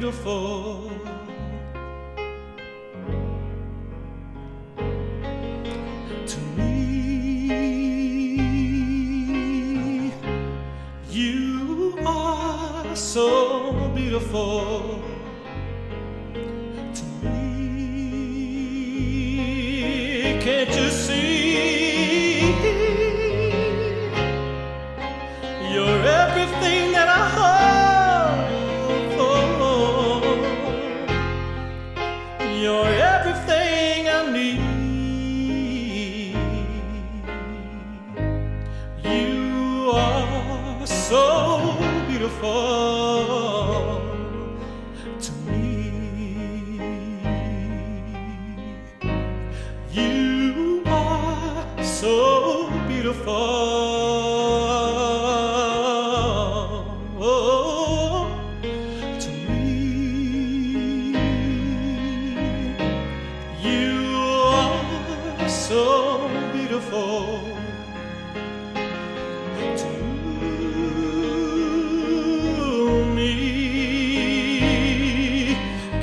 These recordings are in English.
beautiful. To me, you are so beautiful. To me, can't you see? You're everything that I hope for. You're everything I need. You are so beautiful to me. You are so beautiful.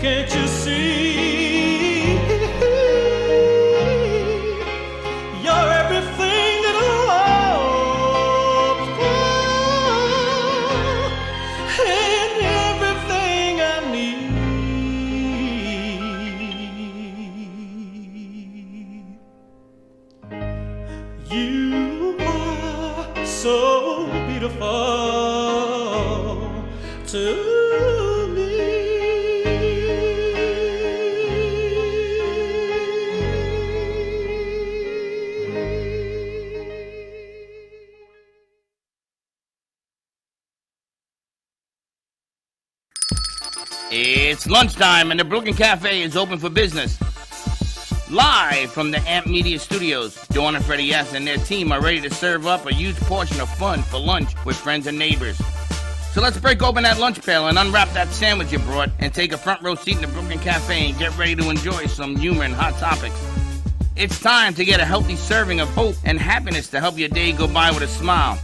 Can't you see? You're everything that I hope for, and everything I need. You are so beautiful to me. It's lunchtime and the Brooklyn Cafe is open for business. Live from the Amp Media Studios, Dawn and Freddie S. and their team are ready to serve up a huge portion of fun for lunch with friends and neighbors. So let's break open that lunch pail and unwrap that sandwich you brought and take a front row seat in the Brooklyn Cafe and get ready to enjoy some humor and hot topics. It's time to get a healthy serving of hope and happiness to help your day go by with a smile.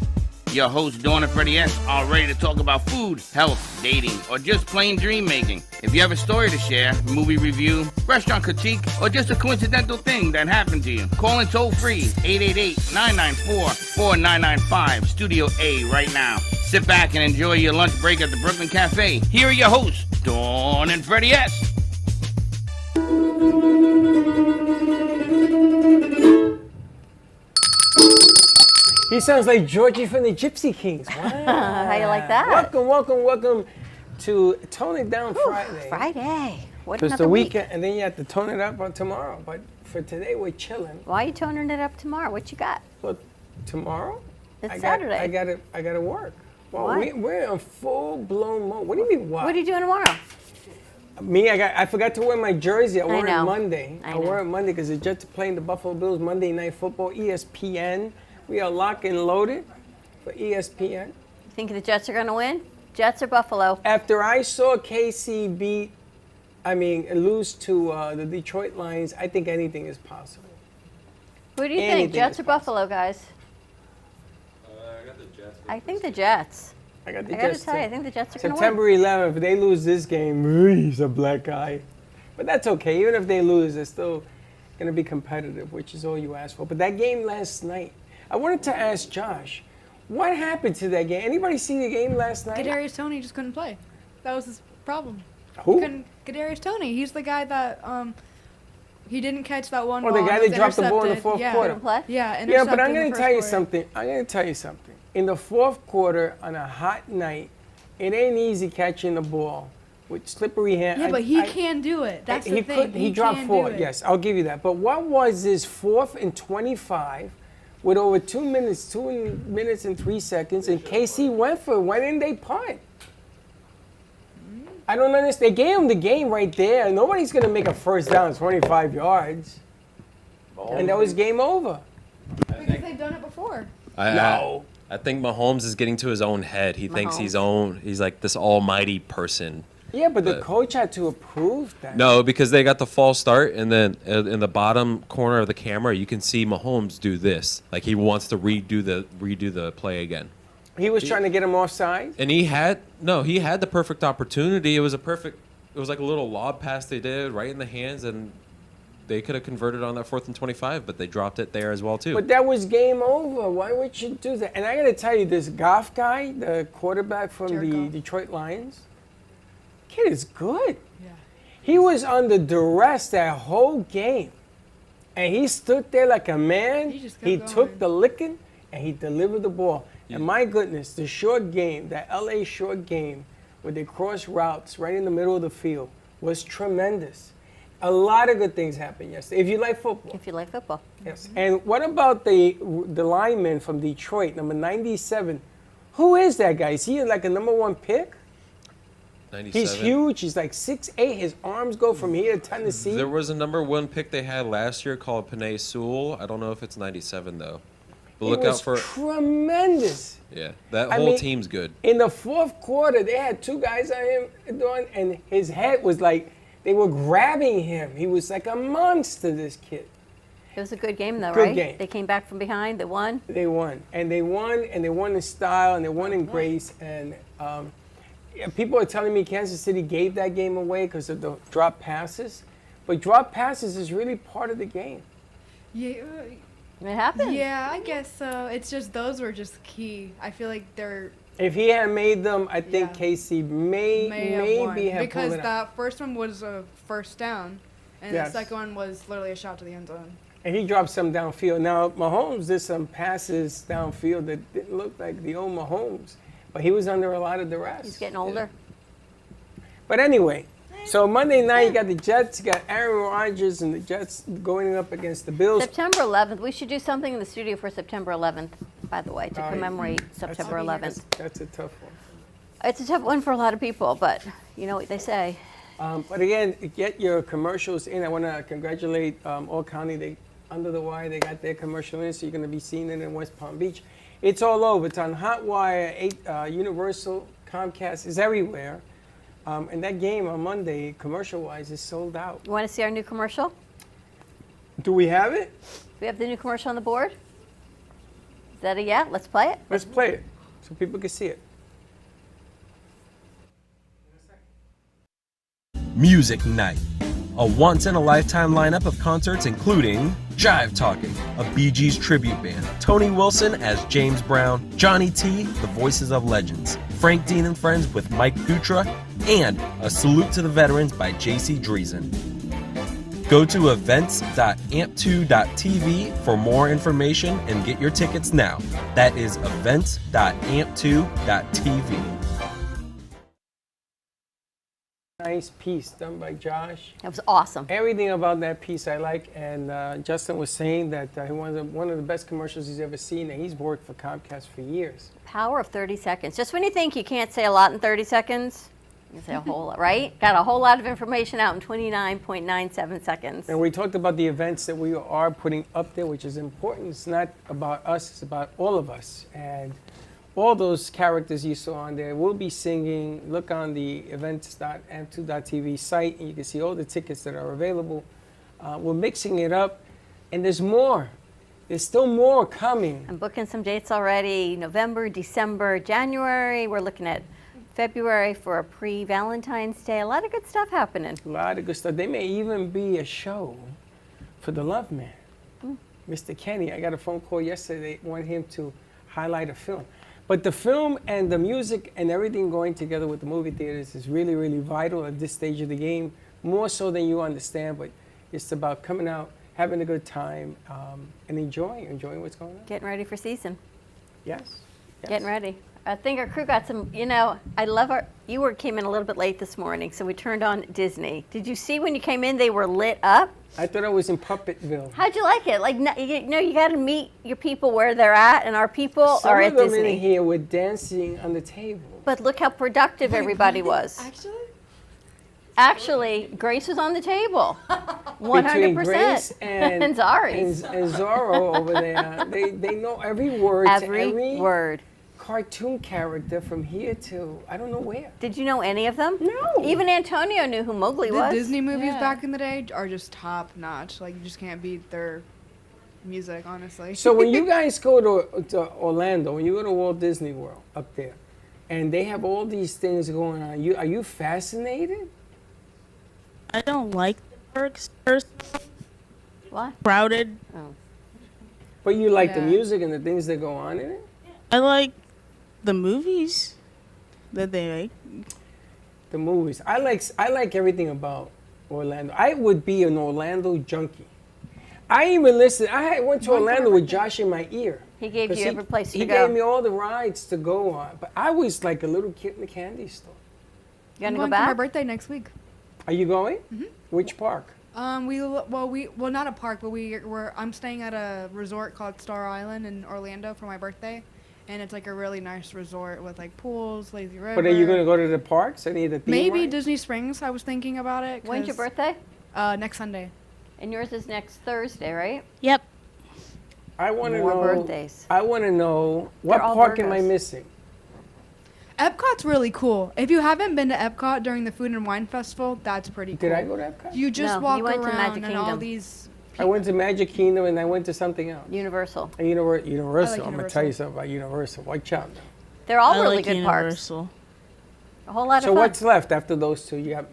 Your hosts, Dawn and Freddie S., are ready to talk about food, health, dating, or just plain dream making. If you have a story to share, movie review, restaurant critique, or just a coincidental thing that happened to you, call in toll free 888-994-4995, Studio A right now. Sit back and enjoy your lunch break at the Brooklyn Cafe. Here are your hosts, Dawn and Freddie S. He sounds like Georgie from the Gypsy Kings. Wow. How you like that? Welcome to Tone It Down Friday. Friday. What It's another the week. weekend, and then you have to tone it up on tomorrow. But for today, we're chilling. Why are you toning it up tomorrow? What you got? Well, tomorrow? It's Saturday. I gotta work. Well, Why? we're in full-blown mode. What do you mean, what? What are you doing tomorrow? Me, I forgot to wear my jersey. I wore it know. Monday. I I wore it Monday because the Jets are playing the Buffalo Bills Monday Night Football, ESPN. We are locked and loaded for ESPN. Think the Jets are going to win? Jets or Buffalo? After I saw KC lose to the Detroit Lions, I think anything is possible. Who do you Anything think, Jets is or Buffalo, guys? I got the Jets. I think the Jets. I got the I got Jets. to tell you, I too. think the Jets are going to win. September 11th, if they lose this game, he's a black guy. But that's okay. Even if they lose, they're still going to be competitive, which is all you ask for. But that game last night, I wanted to ask Josh, what happened to that game? Anybody see the game last night? Kadarius Toney just couldn't play. That was his problem. Who? Kadarius Toney. He's the guy that he didn't catch that one Oh, ball. the guy and that dropped the ball in the intercepted. fourth Yeah. quarter. Couldn't play? Yeah, Yeah, but intercepted I'm in going the to first tell you quarter. something. I'm going to tell you something. In the fourth quarter, on a hot night, it ain't easy catching the ball with slippery hands. Yeah, but he can do it. That's the thing. He dropped can four. do it. Yes, I'll give you that. But what was this 4th and 25 with over 2 minutes and 3 seconds, and KC went for it? Why didn't they punt? I don't understand. They gave him the game right there. Nobody's going to make a first down 25 yards. And that was game over. Because they've done it before. No. I think Mahomes is getting to his own head. He thinks he's like this almighty person. Yeah, but the coach had to approve that. No, because they got the false start, and then in the bottom corner of the camera, you can see Mahomes do this. Like he wants to redo the play again. He was trying to get him offside? And he had the perfect opportunity. It was a perfect it was like a little lob pass they did right in the hands, and they could have converted on that 4th and 25, but they dropped it there as well too. But that was game over. Why would you do that? And I got to tell you, this Goff guy, the quarterback from Jared the Goff. Detroit Lions, kid is good. Yeah. He was under duress that whole game. And he stood there like a man. He just kept He going. took the licking and he delivered the ball. And my goodness, the short game, that LA short game where they cross routes right in the middle of the field was tremendous. A lot of good things happened yesterday. If you like football. If you like football. Yes. And what about the lineman from Detroit, number 97? Who is that guy? Is he like a number 1 pick? 97. He's huge. He's like 6'8". His arms go from here to Tennessee. There was a number 1 pick they had last year called Penei Sewell. I don't know if it's 97 though. But look It was out for tremendous. yeah. That I whole mean, team's good. In the 4th quarter, they had 2 guys on him doing, and his head was like, they were grabbing him. He was like a monster, this kid. It was a good game, though, Good right? game. They came back from behind. They won. They won. And they won, and they won in style, and they won in grace. And yeah, people are telling me Kansas City gave that game away because of the drop passes. But drop passes is really part of the game. Yeah. It happened. Yeah, I guess so. It's just those were just key. I feel like they're If he had made them, I think Yeah. KC maybe have because pulled it out. that first one was a first down, and Yes. the second one was literally a shot to the end zone. And he dropped some downfield. Now, Mahomes did some passes downfield that didn't look like the old Mahomes, but he was under a lot of duress. He's getting older. But anyway, so Monday night, you got the Jets, you got Aaron Rodgers and the Jets going up against the Bills. September 11th. We should do something in the studio for September 11th, by the way, to All right. commemorate September 11th. That's a tough one. It's a tough one for a lot of people, but you know what they say. But again, get your commercials in. I want to congratulate All County. They under the wire. They got their commercial in, so you're going to be seeing it in West Palm Beach. It's all over. It's on Hotwire, Universal, Comcast. It's everywhere. And that game on Monday, commercial-wise, is sold out. You want to see our new commercial? Do we have it? We have the new commercial on the board. Is that a yeah? Let's play it. Let's play it so people can see it. Music Night, a once-in-a-lifetime lineup of concerts including Jive Talking, a Bee Gees tribute band, Tony Wilson as James Brown, Johnny T, the Voices of Legends, Frank Dean and Friends with Mike Dutra, and A Salute to the Veterans by JC Dreesen. Go to events.amp2.tv for more information and get your tickets now. That is events.amp2.tv. Nice piece done by Josh. That was awesome. Everything about that piece I like, and Justin was saying that he one of the best commercials he's ever seen, and he's worked for Comcast for years. Power of 30 seconds. Just when you think you can't say a lot in 30 seconds, you can say a whole lot, right? Got a whole lot of information out in 29.97 seconds. And we talked about the events that we are putting up there, which is important. It's not about us, it's about all of us. And all those characters you saw on there will be singing. Look on the events.amp2.tv site, and you can see all the tickets that are available. We're mixing it up, and there's more. There's still more coming. I'm booking some dates already. November, December, January. We're looking at February for a pre-Valentine's Day. A lot of good stuff happening. A lot of good stuff. There may even be a show for the Love Man. Mr. Kenny, I got a phone call yesterday. They want him to highlight a film. But the film and the music and everything going together with the movie theaters is really, really vital at this stage of the game, more so than you understand. But it's about coming out, having a good time, and enjoying what's going on. Getting ready for season. Yes. Getting ready. I think our crew got some, I love came in a little bit late this morning, so we turned on Disney. Did you see when you came in, they were lit up? I thought I was in Puppetville. How'd you like it? Like, you got to meet your people where they're at, and our people Some are of at them Disney. in here were dancing on the table. But look how productive everybody was. Actually, Grace was on the table. 100%. Between Grace and Zari's. and Zorro over there, they know every word to Every word. cartoon character from here to I don't know where. Did you know any of them? No. Even Antonio knew who Mowgli The was. Disney movies Yeah. back in the day are just top notch. Like, you just can't beat their music, honestly. So when you guys go to Orlando, when you go to Walt Disney World up there, and they have all these things going on, are you fascinated? I don't like the parks first. What? Crowded. Oh. But you like the Yeah. music and the things that go on in it? I like the movies that they make. The movies. I like everything about Orlando. I would be an Orlando junkie. I even listened. Went to Orlando with Josh in my ear. He gave 'Cause you every place to He go. gave me all the rides to go on. But I was like a little kid in the candy store. You I'm gonna go going for my back? birthday next week. Are you going? Mm-hmm. Which park? Well, not a park, but I'm staying at a resort called Star Island in Orlando for my birthday, and it's like a really nice resort with like pools, lazy river. But are you going to go to the parks? Any of the theme Maybe rides? Disney Springs. I was thinking about it. When's your 'cause, birthday? Next Sunday. And yours is next Thursday, right? Yep. I want to More know. birthdays. I want to know what They're all park am I Virgos. missing? Epcot's really cool. If you haven't been to Epcot during the Food and Wine Festival, that's pretty cool. Did I go to Epcot? You just No, walk you went to around Magic and all Kingdom. these. I went to Magic Kingdom and I went to something else. Universal. And Universal. I'm going to tell you Universal. something about Universal. Watch out now. They're all I really like good Universal. parks. A whole lot So of fun. what's left after those two? You got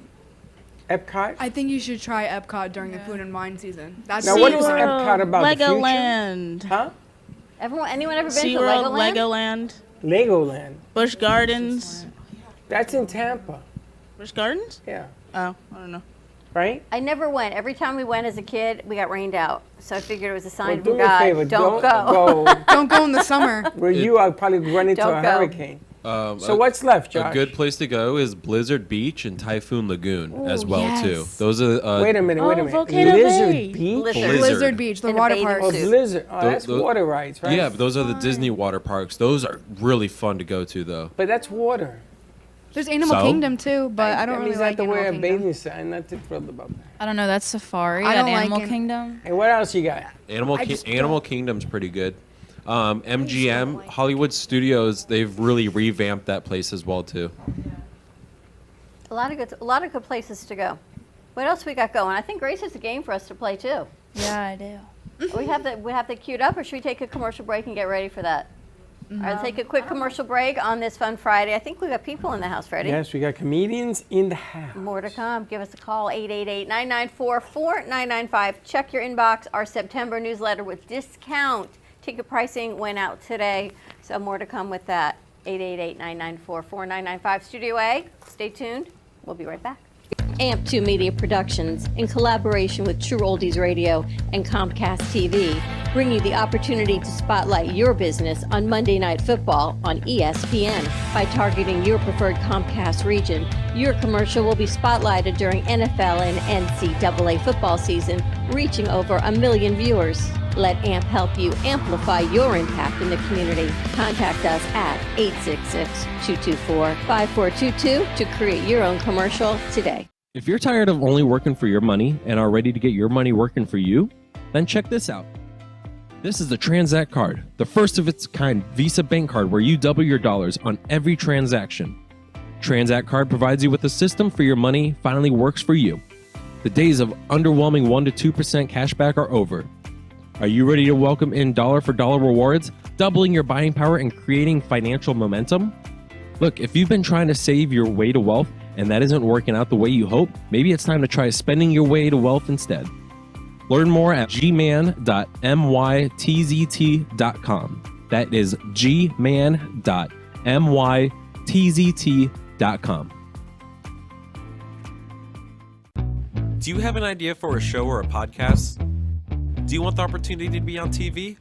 Epcot? I think you should try Epcot during the Food and Wine season. That's Now, what is super- Epcot about? The future? Legoland. Huh? Anyone ever been to SeaWorld, Legoland? Legoland. Busch Gardens. That's in Tampa. Busch Gardens? Yeah. Oh, I don't know. Right? I never went. Every time we went as a kid, we got rained out. So I figured it was a sign Well, from do me a God. favor. Don't go. Don't go in the summer. Where you are probably run into Don't a go. hurricane. So what's left, Josh? A good place to go is Blizzard Beach and Typhoon Lagoon as well yes. too. Those are Wait a minute. Oh, Wait a minute. Volcano Lizard Bay. Beach? Blizzard. Blizzard Beach, the In a water bathing park. Oh, suit. Blizzard. Oh, that's Tho- water rides, right? yeah, but those are the Disney water parks. Those are really fun to go to though. But that's water. There's Animal So? Kingdom too, but I don't that really means I have like to Animal wear a Kingdom. bathing suit. I'm not too thrilled about that. I don't know. That's Safari I at don't like Animal it. Kingdom. And what else you got? Animal I just Animal Kingdom's pretty good. MGM Hollywood Studios, they've really revamped that place as well too. A lot of good places to go. What else we got going? I think Grace has a game for us to play too. Yeah, I do. we have that queued up, or should we take a commercial break and get ready for that? All right, take a quick commercial break on this fun Friday. I think we got people in the house, Freddie. Yes, we got comedians in the house. More to come. Give us a call, 888-994-4995. Check your inbox. Our September newsletter with discount. Ticket pricing went out today, so more to come with that. 888-994-4995. Studio A, stay tuned. We'll be right back. AMP2 Media Productions, in collaboration with True Oldies Radio and Comcast TV, bring you the opportunity to spotlight your business on Monday Night Football on ESPN. By targeting your preferred Comcast region, your commercial will be spotlighted during NFL and NCAA football season, reaching over 1 million viewers. Let AMP help you amplify your impact in the community. Contact us at 866-224-5422 to create your own commercial today. If you're tired of only working for your money and are ready to get your money working for you, then check this out. This is the Transact card, the first of its kind Visa bank card where you double your dollars on every transaction. Transact card provides you with a system for your money finally works for you. The days of underwhelming 1 to 2% cashback are over. Are you ready to welcome in dollar for dollar rewards, doubling your buying power and creating financial momentum? Look, if you've been trying to save your way to wealth and that isn't working out the way you hope, maybe it's time to try spending your way to wealth instead. Learn more at gman.mytzt.com. That is gman.mytzt.com. Do you have an idea for a show or a podcast? Do you want the opportunity to be on TV?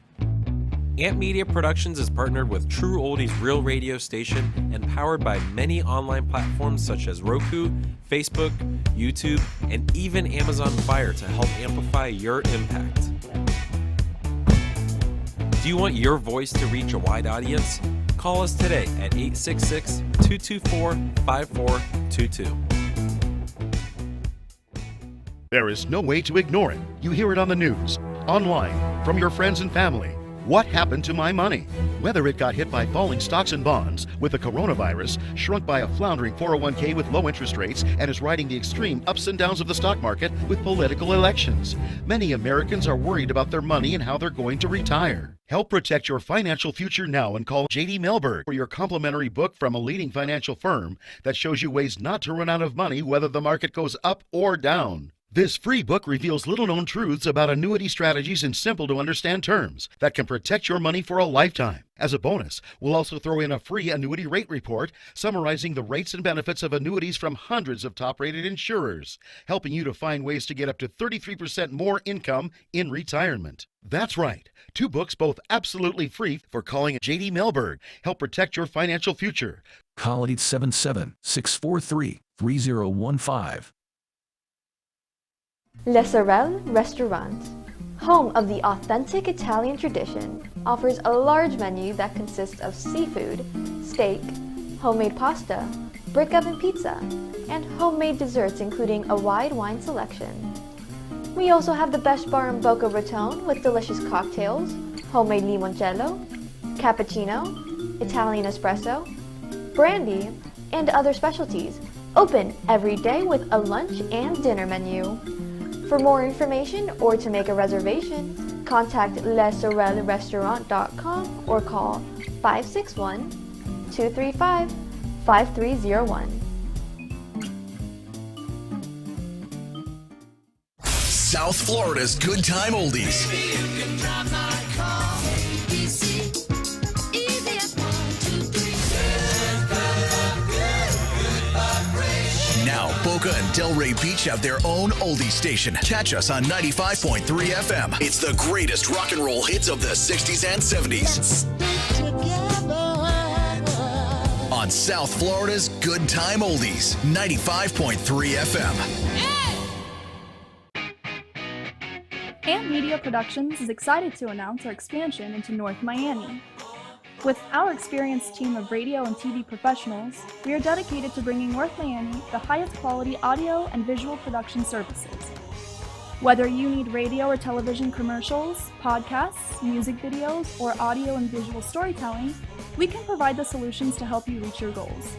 Amp Media Productions is partnered with True Oldies Real Radio Station and powered by many online platforms such as Roku, Facebook, YouTube, and even Amazon Fire to help amplify your impact. Do you want your voice to reach a wide audience? Call us today at 866-224-5422. There is no way to ignore it. You hear it on the news, online, from your friends and family. What happened to my money? Whether it got hit by falling stocks and bonds, with the coronavirus, shrunk by a floundering 401k with low interest rates, and is riding the extreme ups and downs of the stock market with political elections. Many Americans are worried about their money and how they're going to retire. Help protect your financial future now and call J.D. Mellberg for your complimentary book from a leading financial firm that shows you ways not to run out of money whether the market goes up or down. This free book reveals little-known truths about annuity strategies in simple-to-understand terms that can protect your money for a lifetime. As a bonus, we'll also throw in a free annuity rate report summarizing the rates and benefits of annuities from hundreds of top-rated insurers, helping you to find ways to get up to 33% more income in retirement. That's right. 2 books, both absolutely free, for calling J.D. Mellberg. Help protect your financial future. Call 877-643-3015. Le Sorel Restaurant, home of the authentic Italian tradition, offers a large menu that consists of seafood, steak, homemade pasta, brick oven pizza, and homemade desserts including a wide wine selection. We also have the best bar in Boca Raton with delicious cocktails, homemade limoncello, cappuccino, Italian espresso, brandy, and other specialties, open every day with a lunch and dinner menu. For more information or to make a reservation, contact lesorelrestaurant.com or call 561-235-5301. South Florida's Good Time Oldies. Now, Boca and Delray Beach have their own oldie station. Catch us on 95.3 FM. It's the greatest rock and roll hits of the 60s and 70s. On South Florida's Good Time Oldies, 95.3 FM. Amp Media Productions is excited to announce our expansion into North Miami. With our experienced team of radio and TV professionals, we are dedicated to bringing North Miami the highest quality audio and visual production services. Whether you need radio or television commercials, podcasts, music videos, or audio and visual storytelling, we can provide the solutions to help you reach your goals.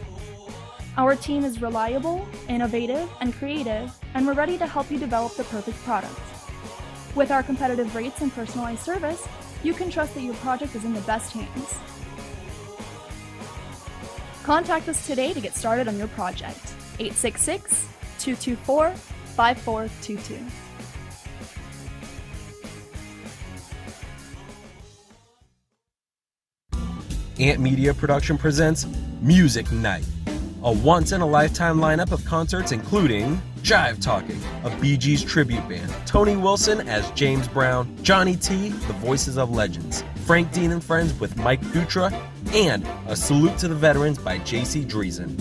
Our team is reliable, innovative, and creative, and we're ready to help you develop the perfect product. With our competitive rates and personalized service, you can trust that your project is in the best hands. Contact us today to get started on your project. 866-224-5422. Ant Media Production presents Music Night, a once-in-a-lifetime lineup of concerts including Jive Talking, a Bee Gees tribute band, Tony Wilson as James Brown, Johnny T, the Voices of Legends, Frank Dean and Friends with Mike Dutra, and A Salute to the Veterans by JC Dreesen.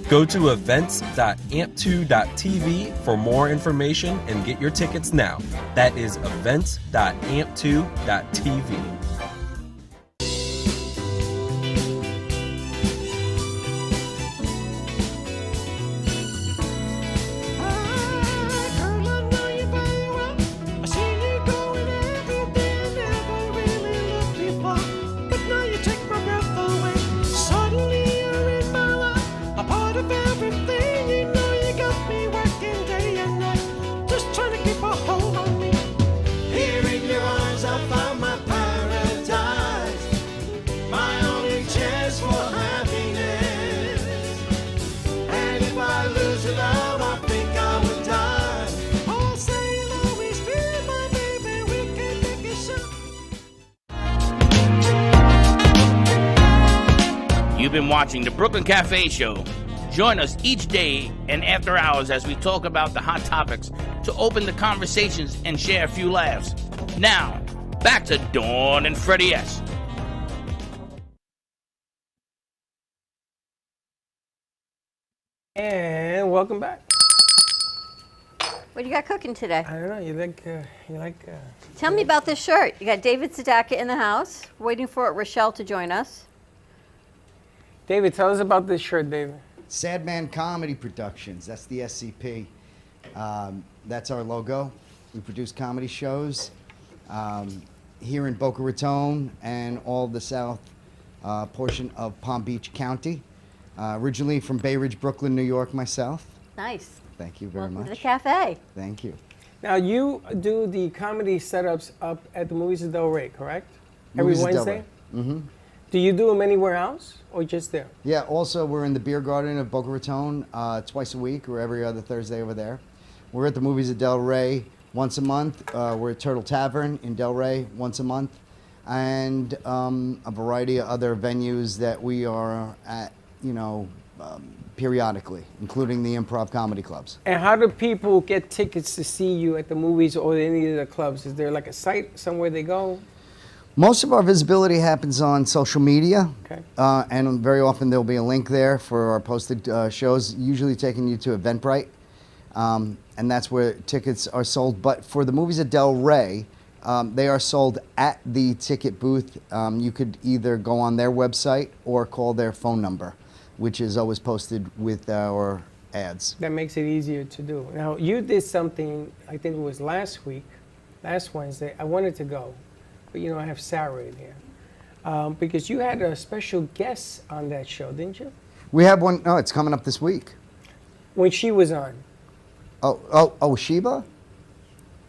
Go to events.amp2.tv for more information and get your tickets now. That is events.amp2.tv. You've been watching the Brooklyn Cafe Show. Join us each day and after hours as we talk about the hot topics to open the conversations and share a few laughs. Now, back to Dawn and Freddie S. And welcome back. What do you got cooking today? I don't know. You like. Tell me about this shirt. You got David Sadaka in the house, waiting for Rochelle to join us. David, tell us about this shirt, David. Sadman Comedy Productions. That's the SCP. That's our logo. We produce comedy shows. here in Boca Raton and all the south portion of Palm Beach County. Originally from Bay Ridge, Brooklyn, New York, myself. Nice. Thank you very Welcome much. to the cafe. Thank you. Now, you do the comedy setups up at the Movies of Delray, correct? Movies of Every Wednesday? Mm-hmm. Do you do them anywhere else or just there? Yeah, also we're in the Beer Garden of Boca Raton twice a week or every other Thursday over there. We're at the Movies of Delray once a month. We're at Turtle Tavern in Delray once a month. And a variety of other venues that we are at, periodically, including the improv comedy clubs. And how do people get tickets to see you at the movies or any of the clubs? Is there like a site somewhere they go? Most of our visibility happens on social media, Okay. and very often there'll be a link there for our posted shows, usually taking you to Eventbrite, and that's where tickets are sold. But for the Movies at Delray, they are sold at the ticket booth. You could either go on their website or call their phone number, which is always posted with our ads. That makes it easier to do. Now, you did something, I think it was last Wednesday. I wanted to go, but I have Sarah in here. Because you had a special guest on that show, didn't you? We have one. No, it's coming up this week. When she was on. Oh, Sheba?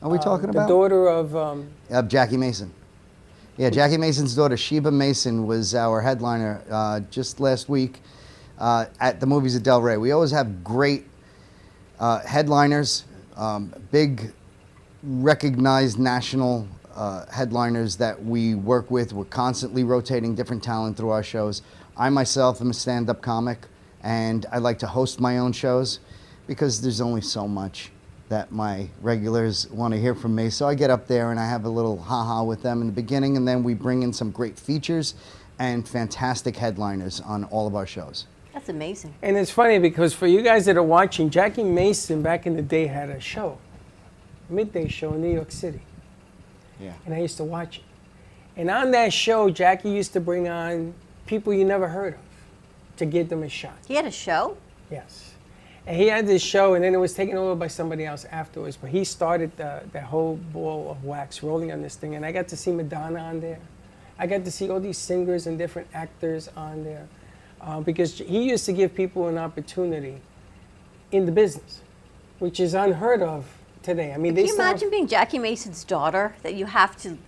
Are we talking about? The daughter of... Jackie Mason. Yeah, Jackie Mason's daughter, Sheba Mason, was our headliner just last week at the Movies at Delray. We always have great headliners, big recognized national headliners that we work with. We're constantly rotating different talent through our shows. I myself am a stand-up comic, and I like to host my own shows because there's only so much that my regulars want to hear from me. So I get up there and I have a little ha-ha with them in the beginning, and then we bring in some great features and fantastic headliners on all of our shows. That's amazing. And it's funny because for you guys that are watching, Jackie Mason back in the day had a show, a midday show in New York City. Yeah. And I used to watch it. And on that show, Jackie used to bring on people you never heard of to give them a shot. He had a show? Yes. And he had this show, and then it was taken over by somebody else afterwards. But he started that whole ball of wax rolling on this thing. And I got to see Madonna on there. I got to see all these singers and different actors on there. Because he used to give people an opportunity in the business, which is unheard of today. I mean, Can you imagine being Jackie Mason's daughter? That you have to,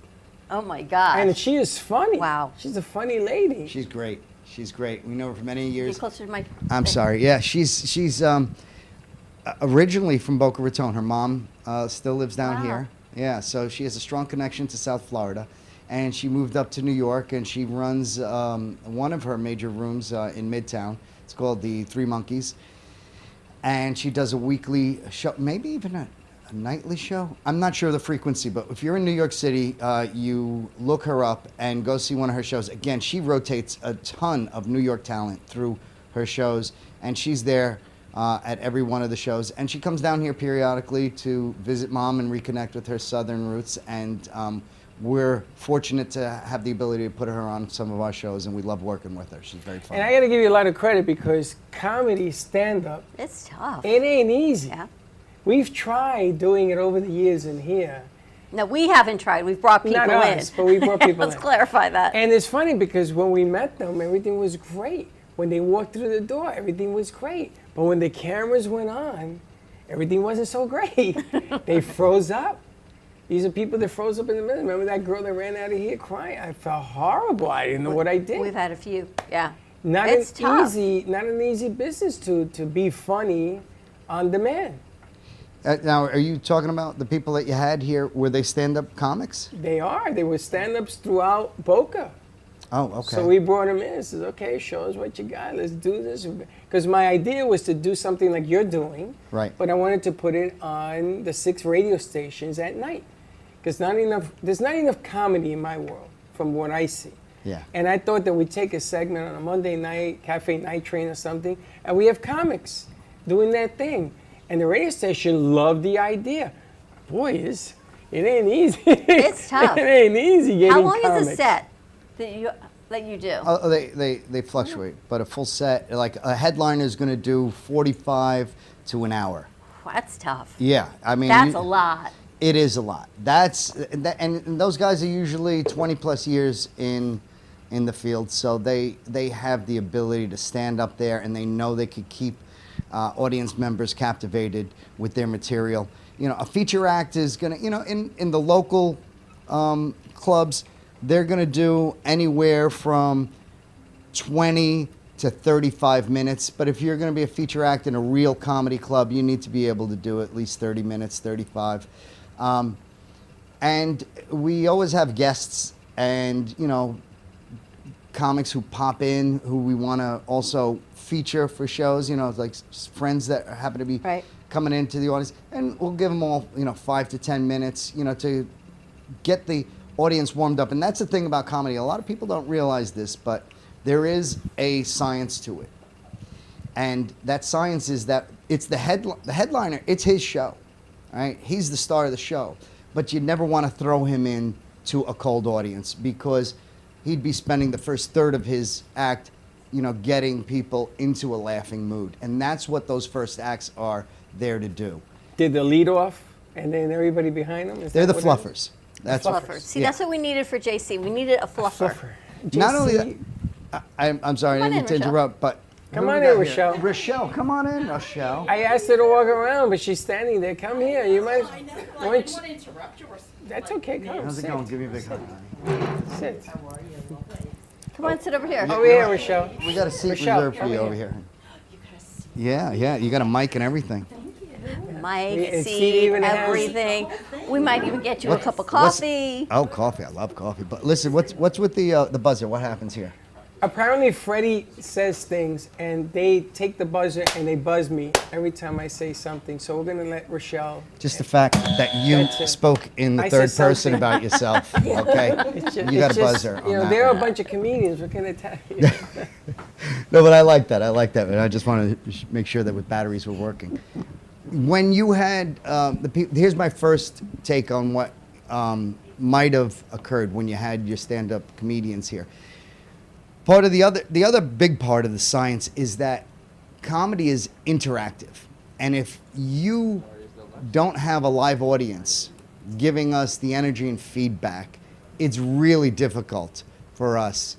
oh my gosh. And she is funny. Wow. She's a funny lady. She's great. She's great. We know her for many years. Get closer to my... I'm sorry. Yeah, she's originally from Boca Raton. Her mom still lives down here. Yeah, so she has a strong connection to South Florida. And she moved up to New York, and she runs one of her major rooms in Midtown. It's called the Three Monkeys. And she does a weekly show, maybe even a nightly show. I'm not sure of the frequency, but if you're in New York City, you look her up and go see one of her shows. Again, she rotates a ton of New York talent through her shows, and she's there at every one of the shows. And she comes down here periodically to visit mom and reconnect with her Southern roots. And we're fortunate to have the ability to put her on some of our shows, and we love working with her. She's very fun. And I got to give you a lot of credit because comedy stand-up, it's tough. It ain't easy. Yeah. We've tried doing it over the years in here. No, we haven't tried. We've brought people Not in. us, but we brought people Let's in. clarify that. And it's funny because when we met them, everything was great. When they walked through the door, everything was great. But when the cameras went on, everything wasn't so great. They froze up. These are people that froze up in the middle. Remember that girl that ran out of here crying? I felt horrible. I didn't know what I did. We've had a few, yeah. It's not an easy business to be funny on demand. Now, are you talking about the people that you had here? Were they stand-up comics? They are. They were stand-ups throughout Boca. Oh, okay. So we brought them in and said, okay, show us what you got. Let's do this. Because my idea was to do something like you're doing. Right. But I wanted to put it on the 6 radio stations at night. Because there's not enough comedy in my world, from what I see. Yeah. And I thought that we'd take a segment on a Monday night, Cafe Night Train or something, and we have comics doing that thing. And the radio station loved the idea. Boy, it ain't easy. It's tough. It ain't easy getting How long comics. is a set that you do? Oh, they fluctuate, but a full set, like a headliner is going to do 45 to an hour. That's tough. Yeah, I mean That's a lot. It is a lot. And those guys are usually 20 plus years in the field, so they have the ability to stand up there, and they know they could keep audience members captivated with their material. You know, a feature act is gonna, you know, in the local clubs, they're gonna do anywhere from 20 to 35 minutes. But if you're gonna be a feature act in a real comedy club, you need to be able to do at least 30 minutes, 35. And we always have guests and, you know, comics who pop in who we want to also feature for shows, you know, like friends that happen to be coming into the audience. And we'll give them all, you know, 5 to 10 minutes, you know, to get the audience warmed up. And that's the thing about comedy. A lot of people don't realize this, but there is a science to it. And that science is that it's the headliner, it's his show. Right? He's the star of the show, but you never want to throw him in to a cold audience because he'd be spending the first third of his act, you know, getting people into a laughing mood, and that's what those first acts are there to do. Did the lead off, and then everybody behind them? They're the fluffers. That's fluffers. See, that's what we needed for JC. We needed a fluffer. Not only that, I'm sorry, I didn't mean to interrupt, but. Come on in, Rochelle. Rochelle, come on in, Rochelle. I asked her to walk around, but she's standing there. Come here. You might. I know. I didn't want to interrupt yours. That's okay. Come. How's it sit. going? Give me a big hug. Sit. How are you? Come on, sit over here. Over here, Rochelle. We got a seat Rochelle, reserved for you over here. Yeah, you got a mic and everything. Mic, seat, everything. We might even get you a cup of coffee. Oh, coffee! I love coffee. But listen, what's with the buzzer? What happens here? Apparently, Freddie says things, and they take the buzzer and they buzz me every time I say something. So we're gonna let Rochelle. Just the fact that you spoke in the third person about yourself, okay? You got a buzzer. You know, there are a bunch of comedians. What can I tell you? No, but I like that. And I just wanted to make sure that with batteries were working. When you had here's my first take on what might have occurred when you had your stand-up comedians here. Part of the other big part of the science is that comedy is interactive, and if you don't have a live audience giving us the energy and feedback, it's really difficult for us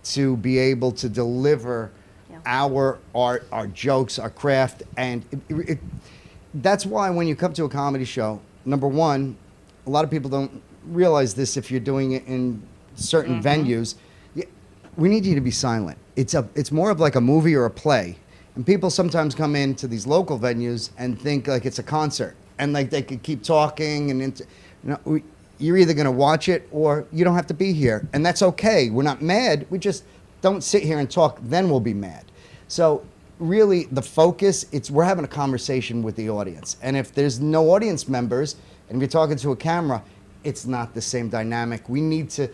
to be able to deliver our art, our jokes, our craft, and that's why when you come to a comedy show, number one, a lot of people don't realize this if you're doing it in certain venues. We need you to be silent. It's more of like a movie or a play. And people sometimes come into these local venues and think like it's a concert. And like they could keep talking and you're either going to watch it or you don't have to be here. And that's okay. We're not mad. We just don't sit here and talk. Then we'll be mad. So really the focus, we're having a conversation with the audience. And if there's no audience members and you're talking to a camera, it's not the same dynamic. We need to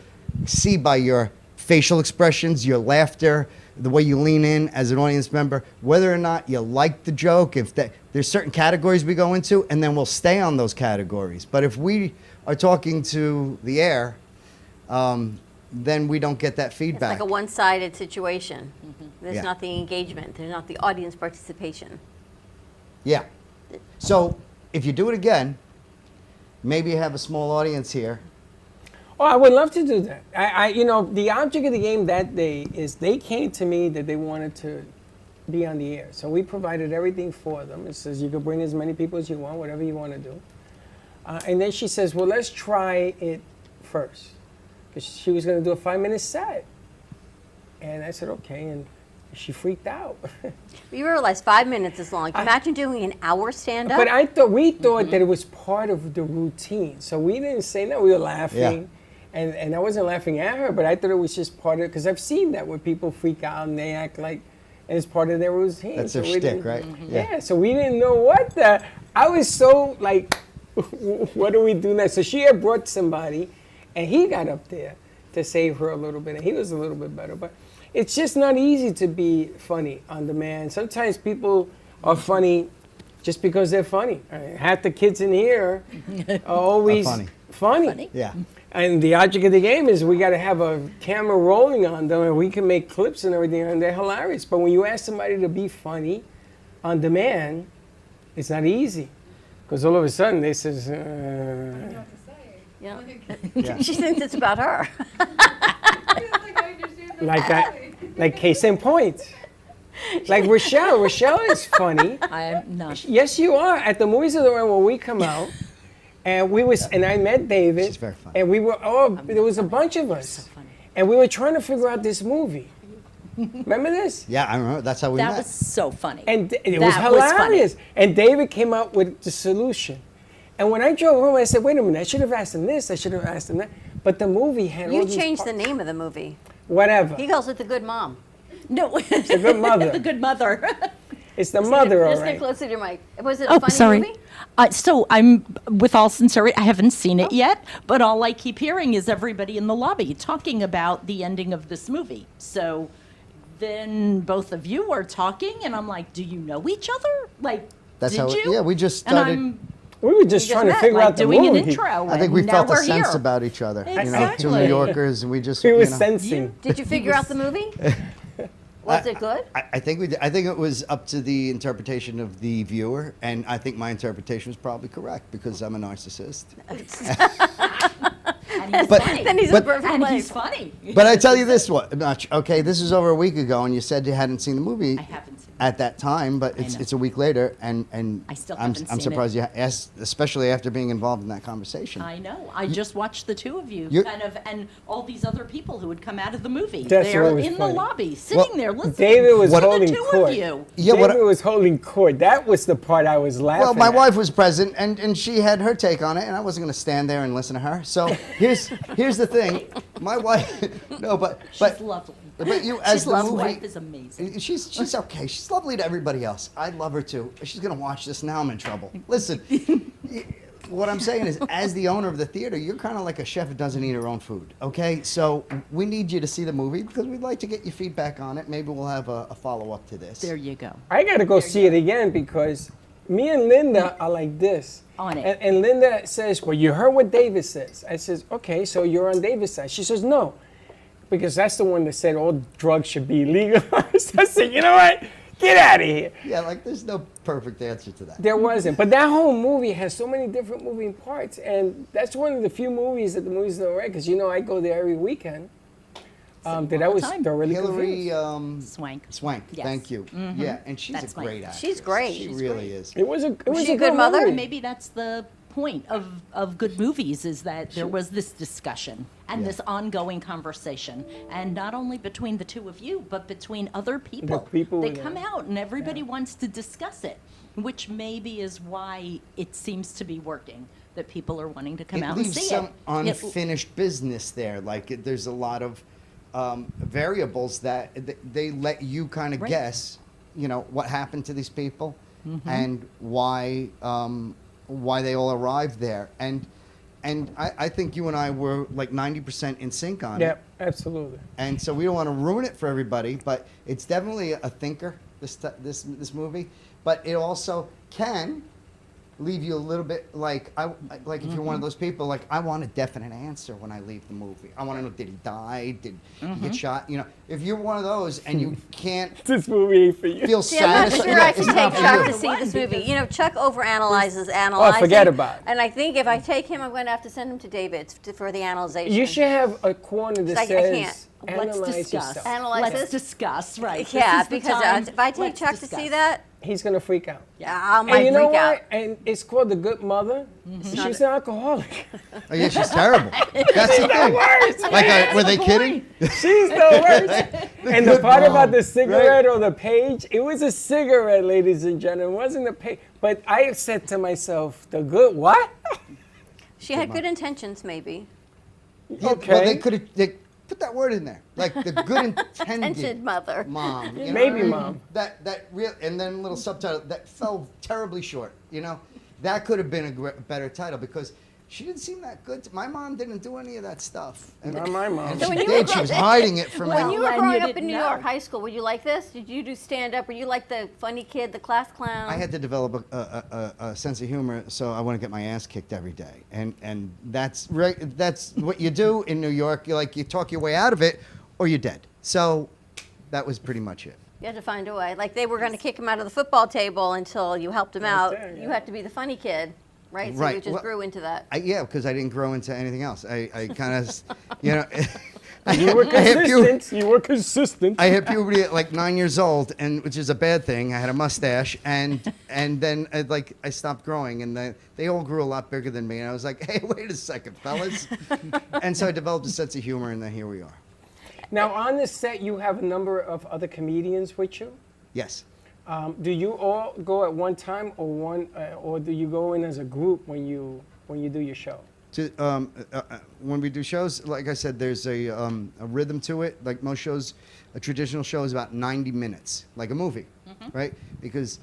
see by your facial expressions, your laughter, the way you lean in as an audience member, whether or not you like the joke, there's certain categories we go into, and then we'll stay on those categories. But if we are talking to the air, then we don't get that feedback. It's like a one-sided situation. There's not the engagement. There's not the audience participation. Yeah. So if you do it again, maybe you have a small audience here. Oh, I would love to do that. You know, the object of the game that day is they came to me that they wanted to be on the air. So we provided everything for them. It says you can bring as many people as you want, whatever you want to do. And then she says, well, let's try it first. Because she was going to do a 5-minute set. And I said, okay. And she freaked out. You realize 5 minutes is long. Imagine doing an hour stand-up. But we thought that it was part of the routine. So we didn't say that. We were laughing. Yeah. And I wasn't laughing at her, but I thought it was just part of it. Because I've seen that where people freak out and they act like it's part of their routine. That's their shtick, right? Yeah, so we didn't know what the... I was so like, what do we do now? So she had brought somebody, and he got up there to save her a little bit, and he was a little bit better. But it's just not easy to be funny on demand. Sometimes people are funny just because they're funny. Half the kids in here are always funny. Yeah. And the object of the game is we got to have a camera rolling on them, and we can make clips and everything, and they're hilarious. But when you ask somebody to be funny on demand, it's not easy. Because all of a sudden they says, Yeah. Yeah. She thinks it's about her. like case in point. Like Rochelle is funny. I'm not. Yes, you are. At the Movies of Delray when we come out, and I met David. She's very funny. And we were there was a bunch of us, and we were trying to figure out this movie. Remember this? Yeah, I remember. That's how we met. That was so funny. And it was hilarious. And David came out with the solution. And when I drove home, I said, "Wait a minute! I should have asked him this. I should have asked him that." But the movie had all You these changed the parts. name of the movie. Whatever. He calls it The Good Mom. No, It's the good mother. the good mother. It's the mother, all Just get right. closer to your mic. Was it a Oh, funny sorry. movie? So I'm, with all sincerity, I haven't seen it yet, but all I keep hearing is everybody in the lobby talking about the ending of this movie. So then both of you are talking, and I'm like, do you know each other? Like, That's did how. you? Yeah, we just And started. I'm We were just You trying to just figure met, out the doing movie. an intro. I think we and now felt a we're sense here. about each other. You know, two Exactly. New Yorkers, and we just. We you were know. sensing. Did you figure out the movie? Was it good? I think we did. I think it was up to the interpretation of the viewer, and I think my interpretation was probably correct because I'm a narcissist. And he's But- funny. Then he's but- a perfect And place. he's funny. But I tell you this much, okay? This was over a week ago, and you said you hadn't seen the movie. I haven't seen at that time, but know. it's a week later, and I still I'm haven't seen surprised you asked, especially after being involved in that conversation. I know. I just watched the two of you, You're- kind of, and all these other people who had come out of the movie. That's They're what was in funny. the lobby, sitting there listening. David was to holding the two court. of you. Yeah, what David was holding court. That was the part I was laughing Well, my at. wife was present, and she had her take on it, and I wasn't going to stand there and listen to her. So here's the thing, my wife, no, but She's lovely. But you, as She's the lovely. movie, Wife is amazing. She's okay. She's lovely to everybody else. I love her too. She's gonna watch this now. I'm in trouble. Listen, what I'm saying is, as the owner of the theater, you're kind of like a chef who doesn't eat her own food. Okay, so we need you to see the movie because we'd like to get your feedback on it. Maybe we'll have a follow up to this. There you go. I got to go see it again because me and Linda are like this. On it. And Linda says, well, you heard what David says. I says, okay, so you're on David's side. She says, no, because that's the one that said all drugs should be legalized. I said, you know what? Get out of here. Yeah, like there's no perfect answer to that. There wasn't. But that whole movie has so many different moving parts. And that's one of the few movies at the Movies of Delray, because you know I go there every weekend. That I was thoroughly Hillary confused. Swank. Swank, Yes. thank you. Mhm. Yeah, and she's That's a my- great actress. She's great. She She's really great. is. It was a she a good mother? movie. Maybe that's the point of good movies, is that there was this discussion and this ongoing conversation, and not only between the two of you, but between other people. people They in come there. out and everybody wants to discuss it, which maybe is why it seems to be working, that people are wanting to come It out and leaves see some it. unfinished business there. Like there's a lot of variables that they let you kind of Right. guess. You know what happened to these people, Mhm. and why they all arrived there. And I think you and I were like 90% in sync on it. Yeah, absolutely. And so we don't want to ruin it for everybody, but it's definitely a thinker. This movie, but it also can leave you a little bit like if you're one of those people, like I want a definite answer when I leave the movie. I want to know, did he die? Did he get shot? You know, if you're one of those and you can't This movie ain't for you. feel See, I'm not satisfied, sure I it's can not take for Chuck you. to see this movie. You know, Chuck overanalyzes, forget about it. And I think if I take him, I'm going to have to send him to David for the analyzation. You should have a corner that I says, can't. Let's analyze discuss. yourself. Analyze Let's this? discuss, right. Yeah, This is the because time. if I take Let's Chuck to discuss. see that, He's going to freak out. I might And you know freak out. what? And it's called The Good Mother. She's an alcoholic. Oh yeah, she's terrible. That's the thing. worst. Like, were they kidding? She's the worst. And the Good part mom, about the cigarette right? or the page, it was a cigarette, ladies and gentlemen. It wasn't a page. But I said to myself, the good what? She had good intentions, maybe. Yeah, Okay. Well, they could have put that word in there, like the good intended Intended mother. mom. You know Maybe what I mean? mom. That real, and then little subtitle that fell terribly short. You know, that could have been a better title because she didn't seem that good. My mom didn't do any of that stuff. And, Not my mom. And So she when you did. were She was hiding it from When me. you were And you growing up didn't in New know. York high school, were you like this? Did you do stand up? Were you like the funny kid, the class clown? I had to develop a sense of humor, so I wouldn't get my ass kicked every day, and that's right. That's what you do in New York. You talk your way out of it, or you're dead. So that was pretty much it. You had to find a way. Like they were going to kick him out of the football table until you helped him out. there, yeah. You had to be the funny kid, right? So Right. you just Well, grew into that. Yeah, because I didn't grow into anything else. I kind of, you know. You were consistent. You were consistent. I hit puberty at like 9 years old, and which is a bad thing. I had a mustache, and then I stopped growing, and they all grew a lot bigger than me. And I was like, hey, wait a second, fellas. And so I developed a sense of humor, and then here we are. Now, on the set, you have a number of other comedians with you. Yes. Do you all go at one time, or do you go in as a group when you do your show? When we do shows, like I said, there's a rhythm to it. Like most shows, a traditional show is about 90 minutes, like a movie, right? Because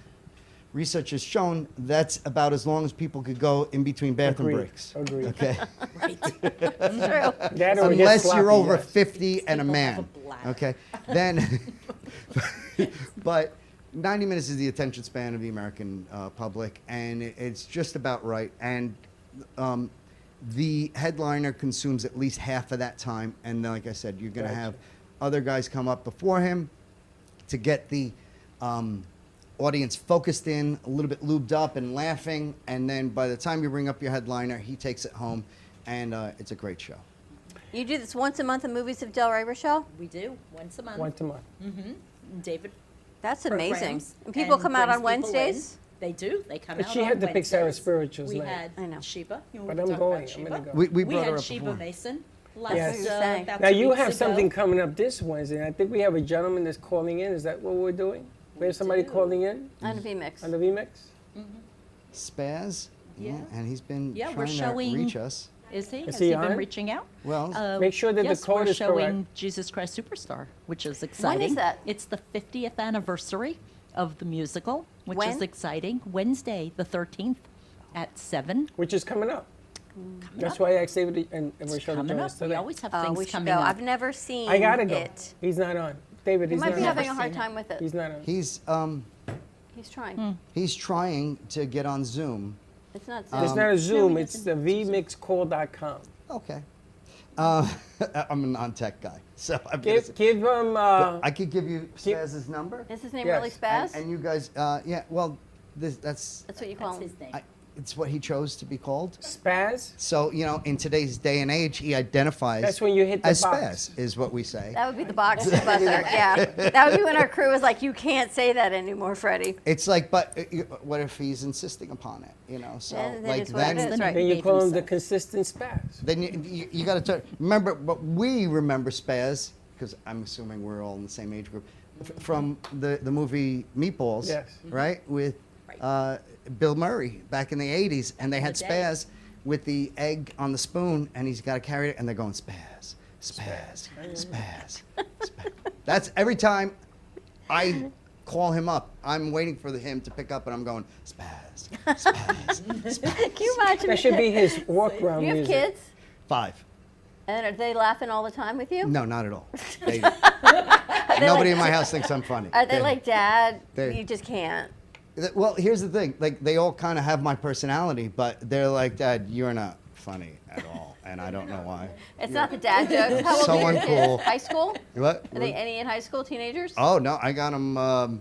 research has shown that's about as long as people could go in between bathroom breaks. Agreed. Okay. Right. True. Unless you're sloppy, over yes. 50 and a People have man. a bladder. Okay. Then, but 90 minutes is the attention span of the American public, and it's just about right. And the headliner consumes at least half of that time, and then, like I said, you're going to have other guys come up before him to get the audience focused in, a little bit lubed up and laughing, and then by the time you bring up your headliner, he takes it home, and it's a great show. You do this once a month in Movies of Delray, Rochelle? We do, once a month. Once a month. David. That's amazing. programs And people come out on brings people Wednesdays? in. They do. They come But out she on had to pick Sarah Wednesdays. Spirituals We late. had I know. Sheba. You But want to I'm talk going. about I'm Sheba? gonna go. We brought her had up Sheba before. Mason Yes. about Now 2 you weeks have ago. something coming up this Wednesday. And I think we have a gentleman that's calling in. Is that what we're doing? We have somebody calling in On a VMix. on the VMix. Spaz. Yeah. And he's been Yeah, we're trying to showing- reach us. Is he? Is Has he he on? been reaching out? Well, Make sure that the yes, code we're is showing correct. Jesus Christ Superstar, which is exciting. When is that? It's the 50th anniversary of the musical, which When? is exciting. Wednesday, the 13th at 7. Which is coming up. That's why I asked David and Rochelle to Coming join up. us We today. always have Oh, things we should coming go. up. I've never seen I gotta go. it. He's not on. David, He he's might not be on. having a hard time with it. He's not on. He's trying. He's trying to get on Zoom. It's not It's Zoom. not a Zoom. It's the vmixcall.com. Okay. I'm a non-tech guy, so I'm gonna say- Give him. I could give you Spaz's number. Is his name Yes. really Spaz? And you guys, yeah. Well, that's That's what you call him. his name. it's what he chose to be called. Spaz. So in today's day and age, he identifies. That's when you hit the as box. Spaz, is what we say. That would be the box buzzer. Yeah. That would be when our crew was like, you can't say that anymore, Freddie. It's like, but what if he's insisting upon it? So Then it like is what it is, right. Then you Gave call him the himself. consistent Spaz. Then you got to remember, but we remember Spaz because I'm assuming we're all in the same age group from the movie Meatballs, Yes. right? With Bill Murray back in the '80s, and they had the day. Spaz with the egg on the spoon, and he's got to carry it, and they're going Spaz, Spaz, Spaz, Spaz. That's every time I call him up. I'm waiting for him to pick up, and I'm going Spaz, Spaz, Spaz. Can you imagine? That should be his walk around You have music. kids? 5. And are they laughing all the time with you? No, not at all. They, Are they nobody like- in my house thinks I'm funny. Are they like, Dad, they- you just can't? Well, here's the thing. Like, they all kind of have my personality, but they're like, Dad, you're not funny at all, and I don't know why. It's not the dad jokes. How old So are your kids? uncool. High school? What? Are they any in high school, teenagers? Oh, no, I got them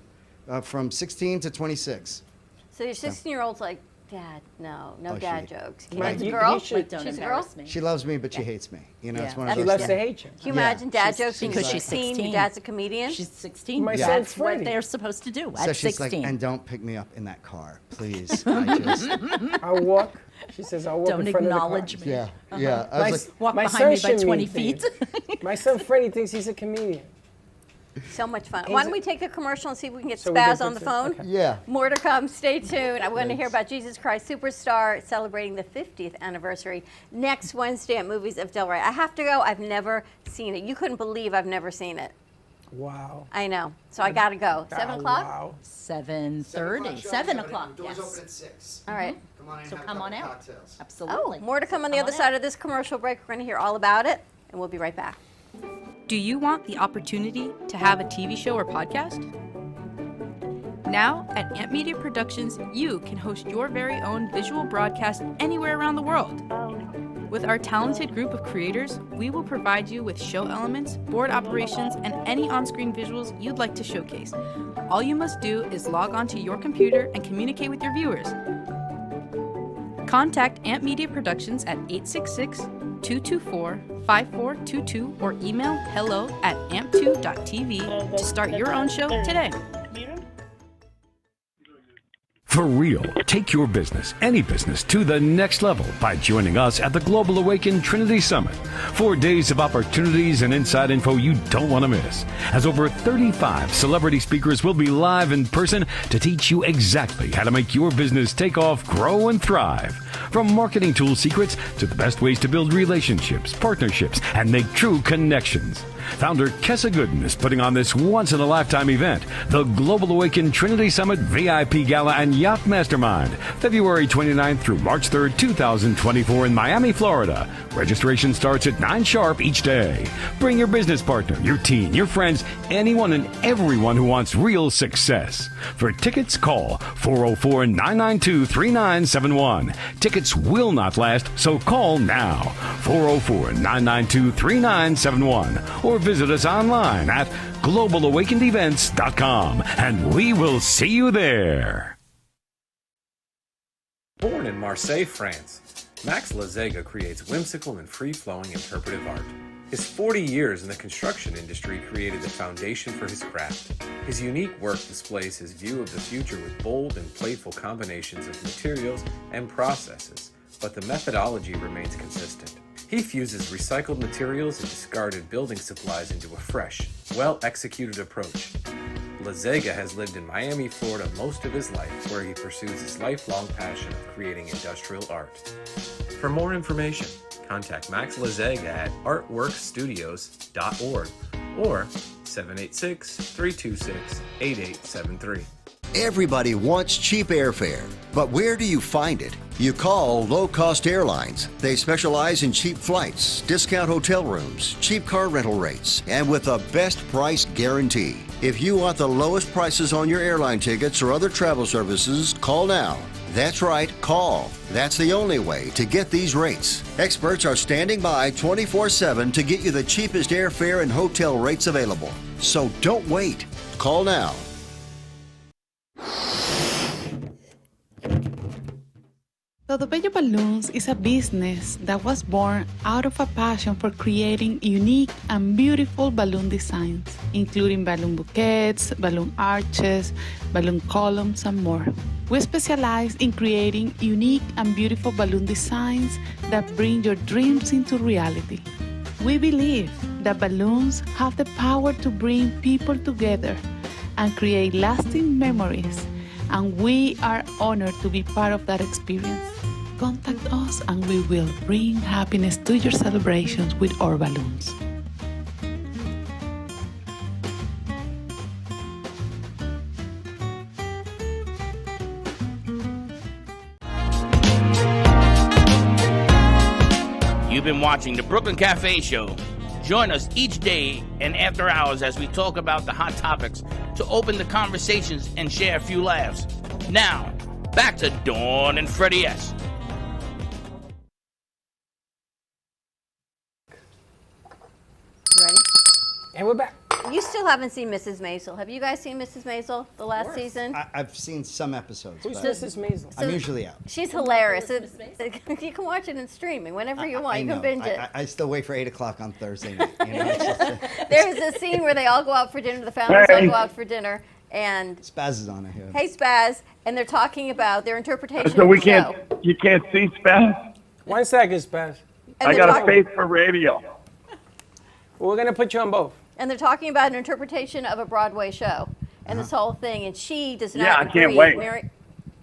from 16 to 26. So your 16-year-old's like, Dad, no Oh, dad she- jokes. Right, She's a you- girl? you should- Don't She's a girl? embarrass me. She loves me, but she hates me. It's one of She those loves things. to hate you. Can you imagine dad jokes because being she's 16? 16. Your dad's a comedian? She's 16. My Yeah. son That's what Freddie. they're supposed to do So at she's 16. like, and don't pick me up in that car, please. I just, I'll walk. She says, I'll walk Don't in front acknowledge of the me. yeah, yeah. I car. was like, Walk my behind me son by shouldn't 20 think feet. it. My son Freddie thinks he's a comedian. So much fun. He's Why a- don't we take a commercial and see if we can get So we Spaz can on the put phone? some- okay. yeah. More to come. Stay tuned. I'm going to hear about Jesus Christ Superstar celebrating the 50th anniversary next Wednesday at Movies of Delray. I have to go. I've never seen it. You couldn't believe I've never seen it. Wow. I know. So I got to go. 7 o'clock? Wow. 7:30. 7 o'clock. Doors Yes. open at 6. All right. Come on in, So have a come on couple out. cocktails. Absolutely. Oh, more to come on the Come other on side out. of this commercial break. We're going to hear all about it, and we'll be right back. Do you want the opportunity to have a TV show or podcast? Now, at Amp Media Productions, you can host your very own visual broadcast anywhere around the world. With our talented group of creators, we will provide you with show elements, board operations, and any on-screen visuals you'd like to showcase. All you must do is log onto your computer and communicate with your viewers. Contact Amp Media Productions at 866-224-5422 or email hello@amp2.tv to start your own show today. For real, take your business, any business, to the next level by joining us at the Global Awaken Trinity Summit. 4 days of opportunities and inside info you don't want to miss, as over 35 celebrity speakers will be live in person to teach you exactly how to make your business take off, grow, and thrive. From marketing tool secrets to the best ways to build relationships, partnerships, and make true connections. Founder Kessa Gooden is putting on this once-in-a-lifetime event, the Global Awaken Trinity Summit VIP Gala and Yacht Mastermind, February 29th through March 3rd, 2024 in Miami, Florida. Registration starts at 9 sharp each day. Bring your business partner, your team, your friends, anyone and everyone who wants real success. For tickets, call 404-992-3971. Tickets will not last, so call now. 404-992-3971. Or visit us online at globalawakenedevents.com, and we will see you there. Born in Marseille, France, Max Lazega creates whimsical and free-flowing interpretive art. His 40 years in the construction industry created the foundation for his craft. His unique work displays his view of the future with bold and playful combinations of materials and processes, but the methodology remains consistent. He fuses recycled materials and discarded building supplies into a fresh, well-executed approach. Lazega has lived in Miami, Florida most of his life, where he pursues his lifelong passion of creating industrial art. For more information, contact Max Lazega at artworkstudios.org or 786-326-8873. Everybody wants cheap airfare, but where do you find it? You call Low Cost Airlines. They specialize in cheap flights, discount hotel rooms, cheap car rental rates, and with a best price guarantee. If you want the lowest prices on your airline tickets or other travel services, call now. That's right, call. That's the only way to get these rates. Experts are standing by 24/7 to get you the cheapest airfare and hotel rates available. So don't wait. Call now. Todo Bello Balloons is a business that was born out of a passion for creating unique and beautiful balloon designs, including balloon bouquets, balloon arches, balloon columns, and more. We specialize in creating unique and beautiful balloon designs that bring your dreams into reality. We believe that balloons have the power to bring people together and create lasting memories, and we are honored to be part of that experience. Contact us and we will bring happiness to your celebrations with our balloons. You've been watching the Brooklyn Cafe Show. Join us each day and after hours as we talk about the hot topics to open the conversations and share a few laughs. Now, back to Dawn and Freddie S. Ready? And we're back. You still haven't seen Mrs. Maisel. Have you guys seen Mrs. Maisel, the last season? I've seen some episodes. Who's but Mrs. Maisel? I'm usually out. She's hilarious. You can watch it in streaming whenever you want. I You know. can binge it. I still wait for 8 o'clock on Thursday night. You know, it's just, There's a scene where they all go out for dinner. The families all go out for dinner, and Spaz is on it here. hey, Spaz, and they're talking about their interpretation So of we the show. you can't see Spaz? 1 second, Spaz. And I they're got a talking- face for radio. We're going to put you on both. And they're talking about an interpretation of a Broadway show and this whole thing. And she does not Yeah, I agree. can't wait.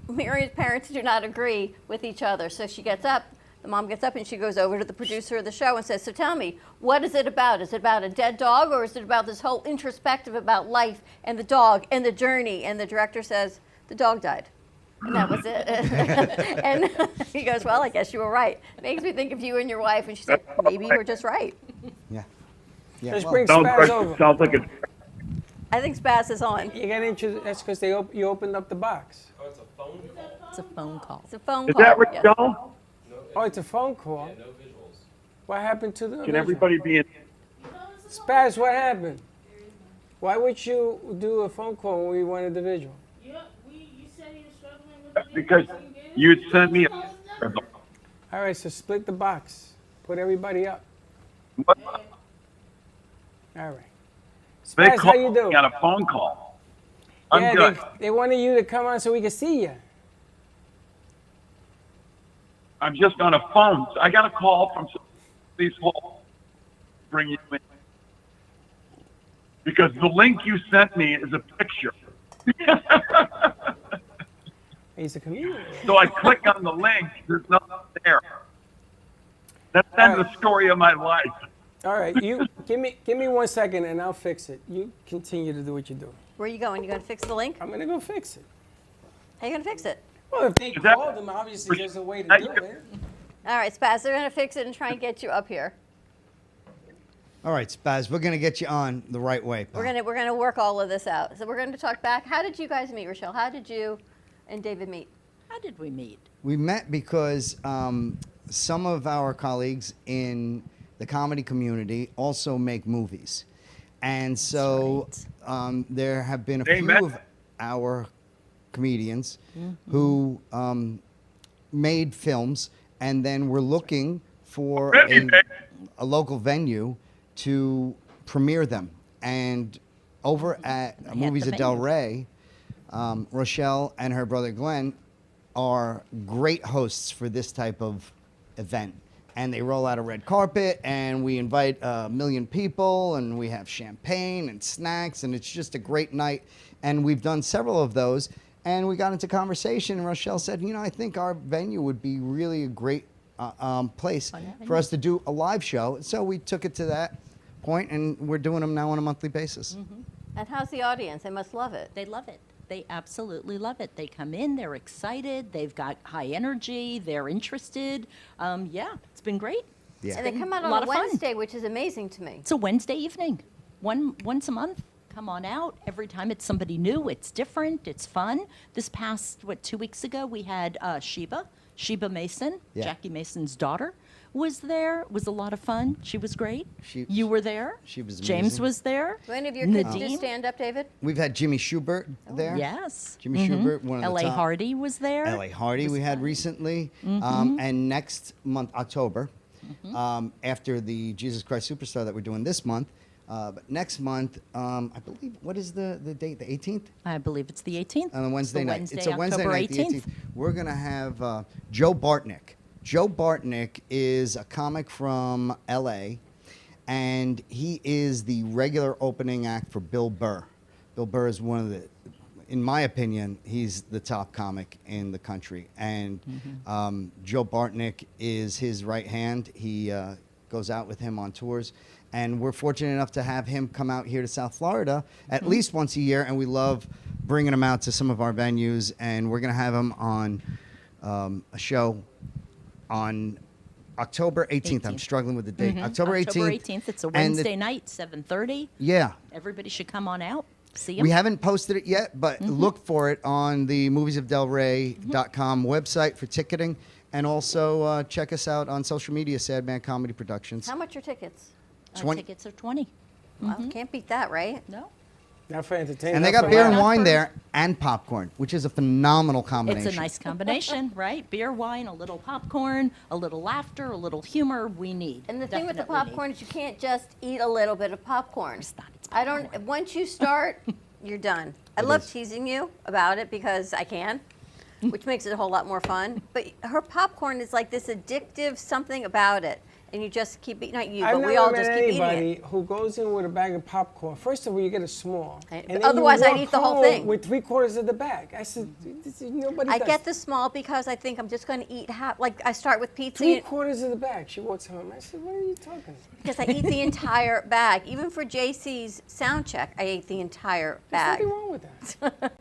Mary's parents do not agree with each other. So she gets up, the mom gets up, and she goes over to the producer of the show and says, so tell me, what is it about? Is it about a dead dog, or is it about this whole introspective about life and the dog and the journey? And the director says, the dog died. And that was it. And he goes, well, I guess you were right. Makes me think of you and your wife. And she said, maybe you were just right. Yeah. Let's bring Spaz over. Sounds like a... I think Spaz is on. You got to introduce. That's because you opened up the box. Oh, it's a phone call. It's a phone call. It's a phone Is call. that yes. Rochelle? Oh, it's a phone call. What happened to the Can original? everybody be in? Spaz, what happened? Why would you do a phone call when we wanted the visual? Because you sent me a. All right, so split the box. Put everybody up. What? All right. They Spaz, how you called doing? me on a phone call. I'm Yeah, good. they wanted you to come on so we could see you. I'm just on a phone. I got a call from these whole bring you in. Because the link you sent me is a picture. He's a comedian. So I click on the link. There's nothing there. That's the story of my life. All right, you give me 1 second and I'll fix it. You continue to do what you're doing. Where are you going? You going to fix the link? I'm going to go fix it. How you going to fix it? Well, if they called them, obviously there's a way to do it. All right, Spaz, they're going to fix it and try and get you up here. All right, Spaz, we're going to get you on the right way. pal. We're gonna work all of this out. So we're going to talk back. How did you guys meet, Rochelle? How did you and David meet? How did we meet? We met because some of our colleagues in the comedy community also make movies. And so there have been a few of our comedians who made films, and then we're looking for a local venue to premiere them. And over at Movies of Delray, Rochelle and her brother Glenn are great hosts for this type of event. And they roll out a red carpet, and we invite 1 million people, and we have champagne and snacks, and it's just a great night. And we've done several of those, and we got into conversation, and Rochelle said, you know, I think our venue would be really a great place for us to do a live show. So we took it to that point, and we're doing them now on a monthly basis. And how's the audience? They must love it. They love it. They absolutely love it. They come in, they're excited, they've got high energy, they're interested. Yeah, it's been great. Yeah. And they come out A lot on a of fun. Wednesday, which is amazing to me. It's a Wednesday evening, once a month. Come on out. Every time it's somebody new, it's different, it's fun. This past, 2 weeks ago, we had Sheba Mason, Yeah. Jackie Mason's daughter, was there. It was a lot of fun. She was great. You were there. She was James amazing. was there. Do any of your kids do Nadine. stand-up, David? We've had Jimmy Schubert there. Yes. Jimmy Schubert, one of the L.A. top. Hardy was there. L.A. Hardy we had recently. And next month, October, after the Jesus Christ Superstar that we're doing this month, but next month, I believe, what is the date, the 18th? I believe it's the 18th. On a Wednesday night. It's a Wednesday October night, the 18th. We're going to have Joe Bartnick. Joe Bartnick is a comic from L.A., and he is the regular opening act for Bill Burr. Bill Burr is one of the, in my opinion, he's the top comic in the country. And Joe Bartnick is his right hand. He goes out with him on tours. And we're fortunate enough to have him come out here to South Florida at least once a year, and we love bringing him out to some of our venues. And we're going to have him on a show on October 18th. I'm struggling with the date. October 18th. October 18th. It's a Wednesday night, 7:30. Yeah. Everybody should come on out. See him. We haven't posted it yet, but look for it on the moviesofdelray.com website for ticketing. And also check us out on social media, Sadman Comedy Productions. How much are tickets? 20. Tickets are 20. Well, can't beat that, right? No. Not for entertainment. And they got beer and wine there and popcorn, which is a phenomenal combination. It's a nice combination, right? Beer, wine, a little popcorn, a little laughter, a little humor. We need. And the thing with the Definitely popcorn is you can't just eat a little bit of popcorn. I don't. Once you start, you're done. I love teasing you about it because I can, which makes it a whole lot more fun. But her popcorn is like this addictive something about it. And you just keep eating, not you, I've but we never all met just keep eating anybody it. who goes in with a bag of popcorn. First of all, you get a small. And then Otherwise, you I'd walk eat the whole home thing. with 3/4 of the bag. I said, nobody I does get the small because I think I'm just going to eat half. Like I start with pizza. 3/4 of the bag. She walks home. I said, what are you talking about? Because I eat the entire bag. Even for JC's sound check, I ate the entire bag. There's nothing wrong with that?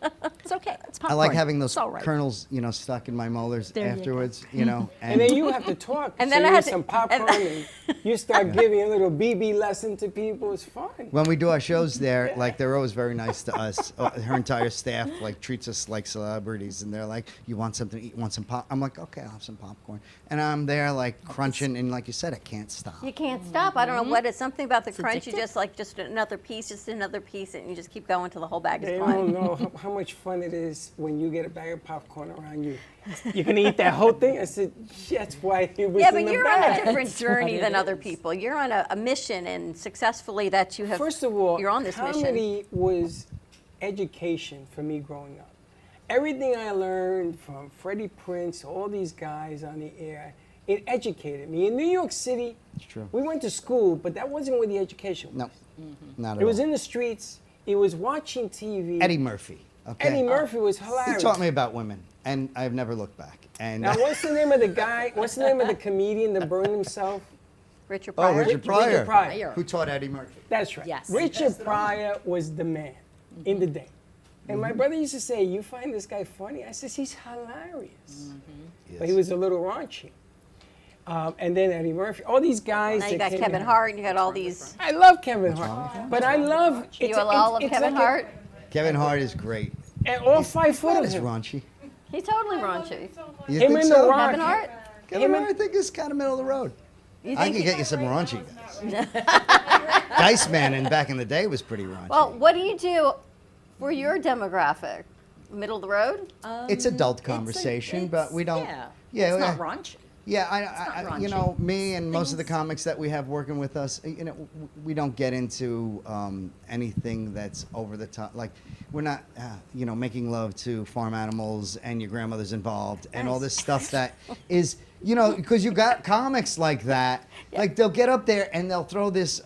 It's okay. It's I popcorn. like having those It's all right. kernels, stuck in my molars There you go. afterwards, And then you have to talk. And so then I you had eat to- some popcorn and you start giving a little BB lesson to people. It's fun. when we do our shows there, like they're always very nice to us. Her entire staff like treats us like celebrities, and they're like, "You want something to eat? Want some pop?" I'm like, "Okay, I'll have some popcorn." And I'm there like crunching, and like you said, I can't stop. You can't stop. I don't know what it's. Something about the It's crunch. You addictive. just another piece, and you just keep going till the whole bag They is don't gone. know how much fun it is when you get a bag of popcorn around you. You're gonna eat that whole thing? I said, that's why it was Yeah, in but the you're on bag. a different That's journey what than it other is. people. You're on a mission, and successfully that you have. First of all, you're on this mission. comedy was education for me growing up. Everything I learned from Freddie Prinze, all these guys on the air, it educated me. In New York City, It's true. we went to school, but that wasn't where the education was. No, not at It was all. in the streets. It was watching TV. Eddie Murphy. Okay. Eddie Murphy was He hilarious. taught me about women, and I've never looked back. And Now, what's the name of the guy? What's the name of the comedian that burned himself? Richard oh, Pryor. Richard Pryor, Richard Pryor. who taught Eddie Murphy. That's right. Yes. Richard Pryor was the man in the day. And Mm-hmm. my brother used to say, "You find this guy funny?" I says, "He's hilarious." Mm-hmm. But he was a little raunchy. And then Eddie Murphy, all these guys. Now you that got came Kevin out. Hart, and you got all these. I love Kevin Hart, but I love. You all love Kevin Hart. Kevin Hart is great. And all 5 foot Not of as him. raunchy. He's totally raunchy. You Him think and so? The Rock. Kevin Hart. Kevin Hart, I think, is kind of middle of the road. You I think can he- get you some raunchy guys. Dice Man in back in the day was pretty raunchy. Well, what do you do for your demographic? Middle of the road? It's adult conversation, but we don't. Yeah, it's not yeah. raunchy. Yeah, not you raunchy. know, me and most of the comics that we have working with us, we don't get into anything that's over the top. Like, we're not, making love to farm animals and your grandmother's involved and all this stuff that is, because you got comics like that. Like, they'll get up there and they'll throw this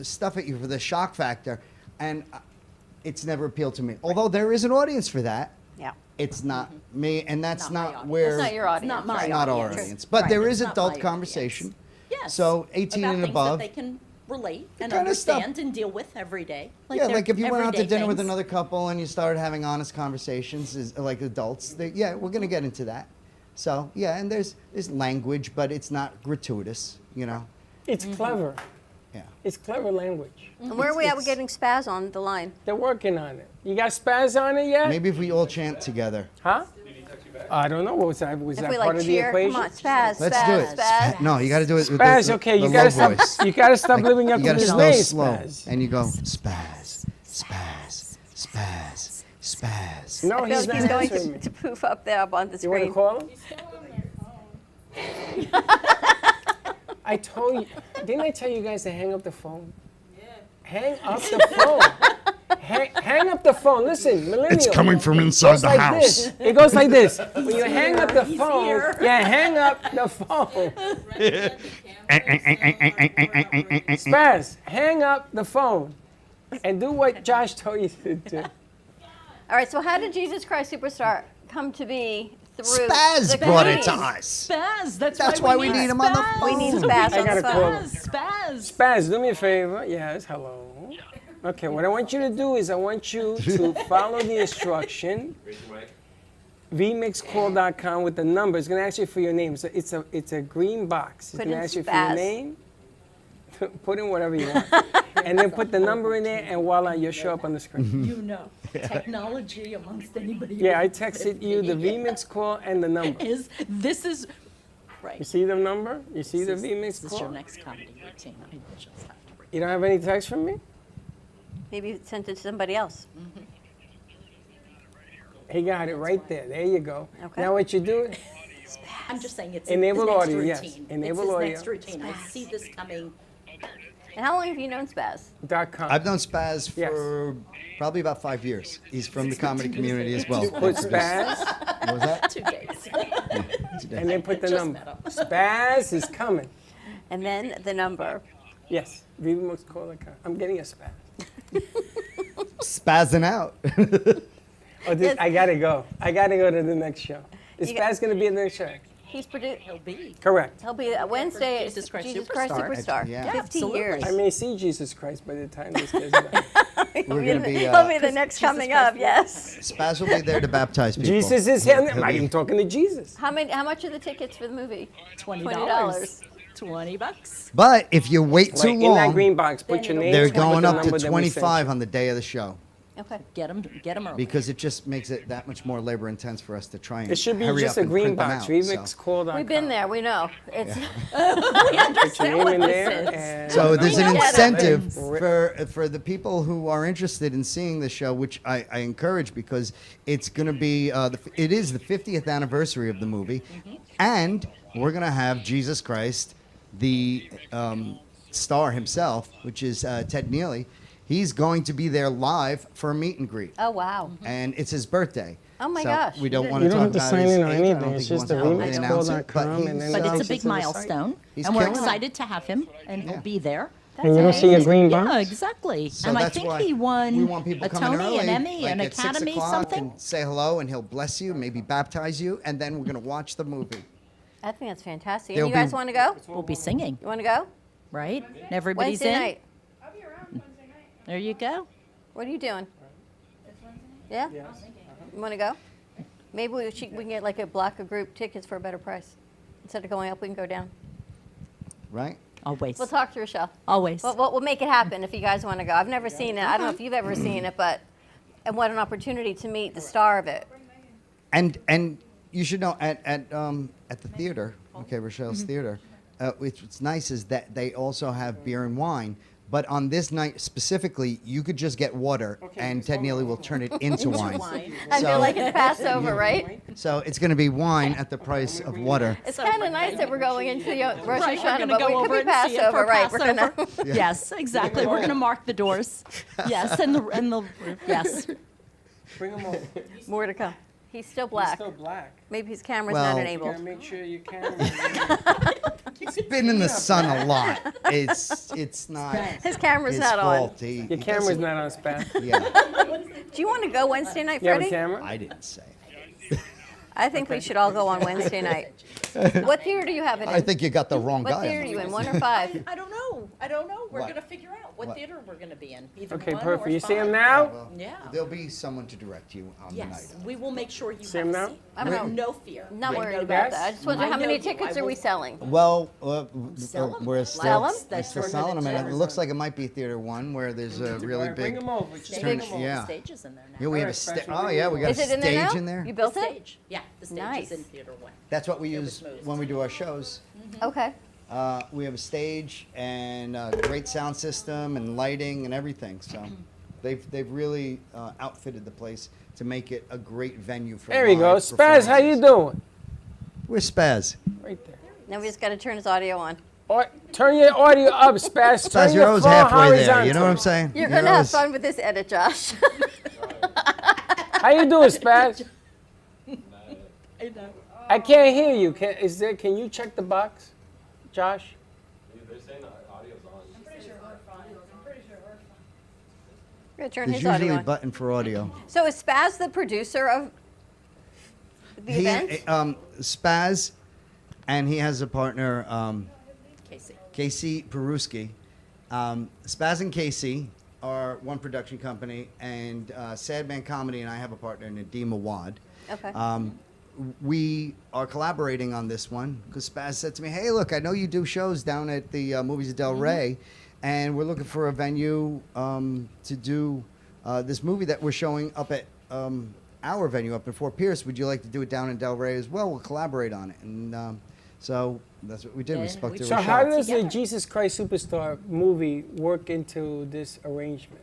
stuff at you for the shock factor, and it's never appealed to me. Although there is an audience for that. Yeah. It's not me, and that's Not my not audience. where. That's not your audience. Not my It's not our audience. audience. But Right, there it's is not adult my conversation. Yes. So 18 about and things above. that they can relate and kind of stuff. understand and deal with every day. Yeah, they're like if you went out to everyday dinner with things. another couple and you started having honest conversations, like adults, we're going to get into that. So, yeah, and there's language, but it's not gratuitous, It's clever. Yeah. It's clever language. And where are we at with getting Spaz on the line? They're working on it. You got Spaz on it yet? Maybe if we all chant together. Huh? I don't know. Was that If part we of the cheer, equation? come on, Spaz, Let's Spaz, do it. Spaz. No, you got to do it with Spaz, the, okay, the you gotta low stop. voice. You gotta stop living up You to got to his slow, name, slow, Spaz. and you go spaz, spaz, spaz, spaz. No, I feel he's like not he's going answering me. to poof up there up on the You want to screen. call him? I told you. Didn't I tell you guys to hang up the phone? Yeah. Hang up the phone. hang up the phone. Listen, millennial. It's coming from It inside goes the like house. this. It goes like this. When you hang up the phone, hang up the phone. Spaz, hang up the phone and do what Josh told you to do. All right, so how did Jesus Christ Superstar come to be through Spaz the brought it to comedians? us. Spaz. That's why we need him on the Spaz. phone. We need Spaz I on gotta the call phone. him. Spaz. Spaz, do me a favor. Yes, hello. Okay, what I want you to do is I want you to follow the instruction. vmixcall.com with the number. It's going to ask you for your name. So it's a green box. It's Put going to in ask you for your Spaz. name. Put in whatever you want. And then put the number in there, and voila, you'll show up on the screen. You know, technology amongst anybody. Yeah, I with texted you the me vmix call and the number. This is right. You see the number? You see the vmix This is your call? next comedy routine. I just have to read. You don't have any text from me? Maybe you sent it to somebody else. He got it right there. There you go. Okay. Now what you do? I'm just saying it's Enable the next audio, yes. routine. Enable it's his audio. next routine. I see this coming. And how long have you known Spaz? .com. I've known Spaz Yes. for probably about 5 years. He's from the comedy community as well. You put Spaz, What was that? 2 days. and then put the Just number. met him. Spaz is coming. And then the number. Yes, vmixcall.com. I'm getting a Spaz. Spazzing out. Oh, I gotta go. I gotta go to the next show. Is You Spaz gonna be in the next show? He's produced. He'll be. Correct. He'll be Wednesday. Jesus Christ Jesus Christ Superstar. Superstar. Yeah. 15 Absolutely. years. I may see Jesus Christ by the time this gets done. We're going to be. He'll be the next coming up. Yes. Spaz will be there to baptize people. Jesus is here. He'll I'm be- talking to Jesus. How much are the tickets for the movie? $20. $20. But if you wait too Wait, in that long, green box, put your name. they're put the going up to number that we sent 25 you. on the day of the show. Okay. Get them early. Because it just makes it that much more labor intense for us to try and It should be hurry just up a and green print them box. out, Remix called on. We've been there. We know. It's. Put your name in there. And So there's an We get it. incentive for the people who are interested in seeing the show, which I encourage because it's going to be it is the 50th anniversary of the movie, and we're going to have Jesus Christ, the star himself, which is Ted Neely. He's going to be there live for a meet and greet, Oh wow. and it's his birthday. Oh my So gosh. We don't You want to don't talk have to about sign his in or age. I anything. don't It's think he just wants to a publicly remix announce called it, but .com, and then But it's a It's big to the site. milestone, He's and we're killing it. excited to have him, and he'll be there. And you don't see a green box? Yeah, exactly. So and I that's think why he won we want people a coming Tony, early, an Emmy, like an at 6 Academy, o'clock, something. and say hello, and he'll bless you, maybe baptize you, and then we're going to watch the movie. I think that's fantastic. There'll And you guys be- want to go? We'll be singing, You want to go? right? And everybody's Wednesday in. night. There you go. What are you doing? Yeah? You want to go? Maybe we can get like a block of group tickets for a better price. Instead of going up, we can go down. Right? Always. We'll talk to Rochelle. Always. We'll make it happen if you guys want to go. I've never seen it. I don't know if you've ever seen it, but and what an opportunity to meet the star of it. And you should know at the theater, okay, Rochelle's theater, what's nice is that they also have beer and wine. But on this night specifically, you could just get water, and Ted Neely will turn it into wine. I feel like it's Passover, right? So it's going to be wine at the price of water. It's kind of nice that we're going into the Rosh Right, we're Hashanah, gonna but go we over could be and see it Passover, for right? We're gonna. Passover. Yes, exactly. We're gonna mark the doors. Yes, and the yes. Bring him over. More to come. He's still black. He's still black. Maybe his camera's Well- not You enabled. gotta make sure your camera. He's been in the sun a lot. It's not. His camera's his not on. fault. He Your camera's not on, Spaz. Yeah, Do you want to go Wednesday night, You have a Freddie? camera? I didn't say. I think we should all go on Wednesday night. What theater do you have it in? I think you got the wrong What guy. theater are you in? 1 or 5? I don't know. We're What? gonna figure out what theater we're gonna be in. Either Okay, one perfect. or You see him 5. now? Well, Yeah. There'll be someone to direct you on the Yes, night. we will make sure you See have him a now? seat. I'm No, not- no fear. I'm not I worried know about that. that. I just wonder I how know many you. tickets I are we will- selling? Well, Sell 'em. we're Sell 'em? we're still selling them, and it looks like it might be Theater 1 where there's a really Bring big. him over. Just Stage, bring Turn- him over. yeah. Stages in there now. Yeah, we have a Alright, stage. special Oh yeah, we got Is a it in there now? stage in there. You built it? Stage. Yeah, the stage Nice. is in theater 1. That's what we use when we do our shows. Okay. We have a stage and a great sound system and lighting and everything. So they've really outfitted the place to make it a great venue for. There you go. live Spaz, how you performances. doing? We're Spaz. Right there. Now we just got to turn his audio on. Turn your audio up, Spaz. Spaz, Turn you're your always phone halfway there. You horizontal. know what I'm saying? You're going to have always- fun with this edit, Josh. How you doing, Spaz? I can't hear you. Can you check the box, Josh? We're going to turn There's his audio usually a on. button for audio. So is Spaz the producer of the event? Spaz, and he has a partner, Casey. Casey Peruski. Spaz and Casey are one production company, and Sadman Comedy and I have a partner, Nadeem Awad. Okay. We are collaborating on this one because Spaz said to me, "Hey, look, I know you do shows down at the Movies of Delray, and we're looking for a venue to do this movie that we're showing up at our venue up in Fort Pierce. Would you like to do it down in Delray as well? We'll collaborate on it." And so that's what we did. We spoke to So Rochelle. how does the Jesus Christ Superstar movie work into this arrangement?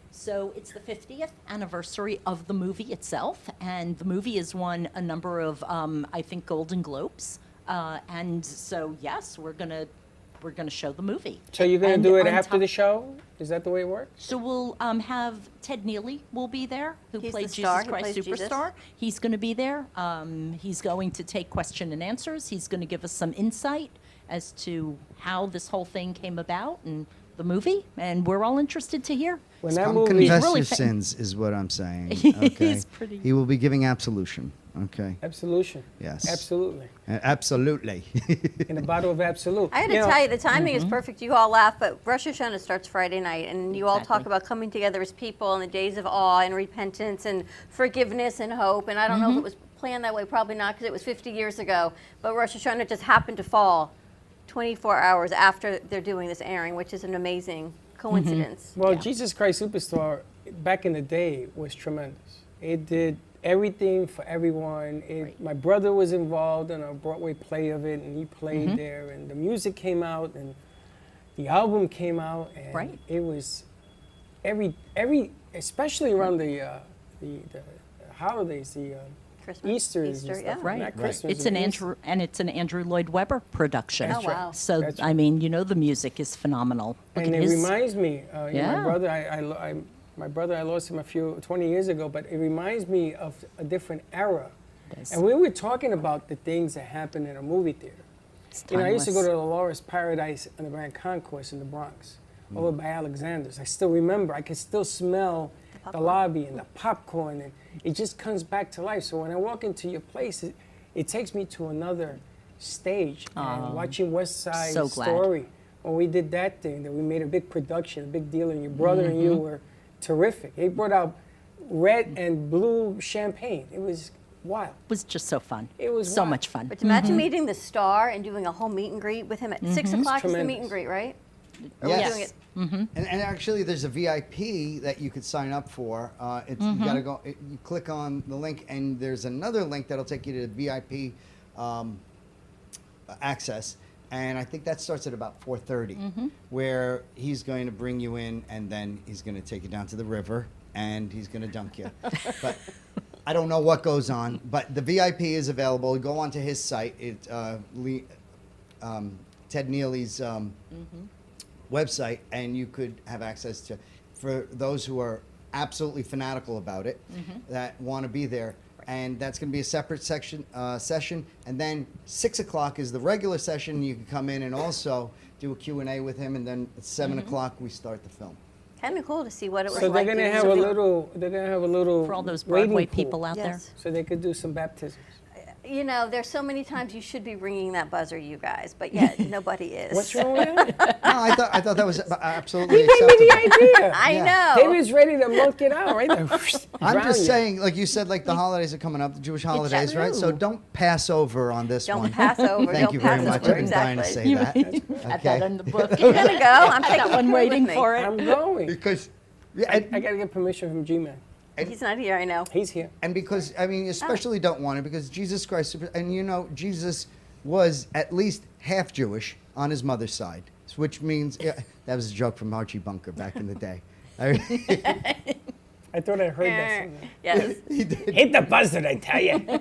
So it's the 50th anniversary of the movie itself, and the movie has won a number of, I think, Golden Globes. And so yes, we're gonna show the movie. So you're going And to do it on after top- the show? Is that the way it works? So we'll have Ted Neely will be there, who He's played the star, Jesus who Christ plays Jesus. Superstar. He's going to be there. He's going to take question and answers. He's going to give us some insight as to how this whole thing came about and the movie, and we're all interested to hear. When that Come movie confess really your fa- sins is what I'm saying. He's Okay? pretty- He will be giving absolution. Okay. Absolution. Yes. Absolutely. Absolutely. In a bottle of Absolute. I had to tell you, the timing is perfect. You all laugh, but Rosh Hashanah starts Friday night, and you all talk about coming together as people in the days of awe and repentance and forgiveness and hope. And I don't know if it was planned that way, probably not, because it was 50 years ago. But Rosh Hashanah just happened to fall 24 hours after they're doing this airing, which is an amazing coincidence. Well, Jesus Christ Superstar back in the day was tremendous. It did everything for everyone. My brother was involved in a Broadway play of it, and he played there, and the music came out, and the album came out, and it was every especially around the holidays, the Easter, and stuff, not Christmas. It's an Andrew Lloyd Webber production. That's right. So That's I mean, you know, the music is phenomenal. And it reminds me, my brother, my brother, I lost him 20 years ago, but it reminds me of a different era. And we were talking about the things that happen in a movie theater. You know, I used to go to the Dolores Paradise on the Grand Concourse in the Bronx, over by Alexander's. I still remember, I could still smell the lobby and the popcorn, and it just comes back to life. So when I walk into your place, it takes me to another stage. And watching West Side Story, when we did that thing, that we made a big production, a big deal, and your brother and you were terrific. He brought out red and blue champagne. It was wild. It was just so fun. It was so wild. much fun. But imagine meeting the star and doing a whole meet and greet with him at 6 o'clock is the meet and greet, right? Or we're doing it. And actually, there's a VIP that you could sign up for. You gotta go. You click on the link, and there's another link that'll take you to the VIP access. And I think that starts at about 4:30, where he's going to bring you in, and then he's going to take you down to the river, and he's going to dunk you. But I don't know what goes on. But the VIP is available. Go onto his site. Ted Neely's website, and you could have access to, for those who are absolutely fanatical about it, that want to be there. And that's going to be a separate session. And then 6 o'clock is the regular session. You can come in and also do a Q&A with him. And then at 7 o'clock, we start the film. Kind of cool to see what it was So like. they're gonna have a little. They're gonna have a little for all those wading Broadway pool. people out there. So they could do some baptisms. You know, there's so many times you should be ringing that buzzer, you guys, but yet nobody is. What's wrong with that? No, I thought that was absolutely He gave me the acceptable. idea. I know. David's ready to monk it out right there. I'm Drown just you. saying, like you said, like the holidays are coming up, the Jewish holidays, right? So don't pass over on this one. Don't pass over. Thank Don't you very pass much. over, I've been dying to say exactly. that. Had that in the book. You're gonna go. I'm taking that one with waiting me. for it. I'm going. Because I gotta get permission from G-Man. He's not here, I know. He's here. And because, I mean, especially don't want it, because Jesus Christ, and you know, Jesus was at least half Jewish on his mother's side, which means, that was a joke from Archie Bunker back in the day. I thought I heard that somewhere. Yes. Hit the buzzer, I tell you. All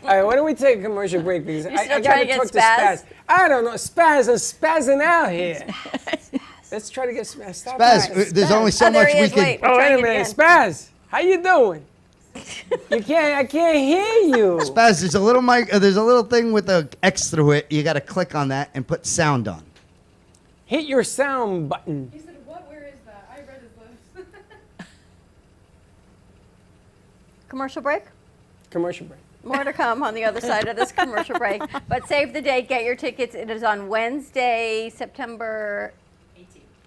right, why don't we take a commercial break? Because I still got trying to to talk get to Spaz? Spaz. I don't know. Spaz is spazzing out here. Let's try to get Spaz. Stop Spaz, that. there's only so Oh, there much he we is. can. Wait. Oh, Try wait a it minute. again. Spaz, how you doing? I can't hear you. Spaz, there's a little mic. There's a little thing with the X through it. You got to click on that and put sound on. Hit your sound button. He said, what? Where is that? I read his lips. Commercial break? Commercial break. More to come on the other side of this commercial break. But save the date, get your tickets. It is on Wednesday, September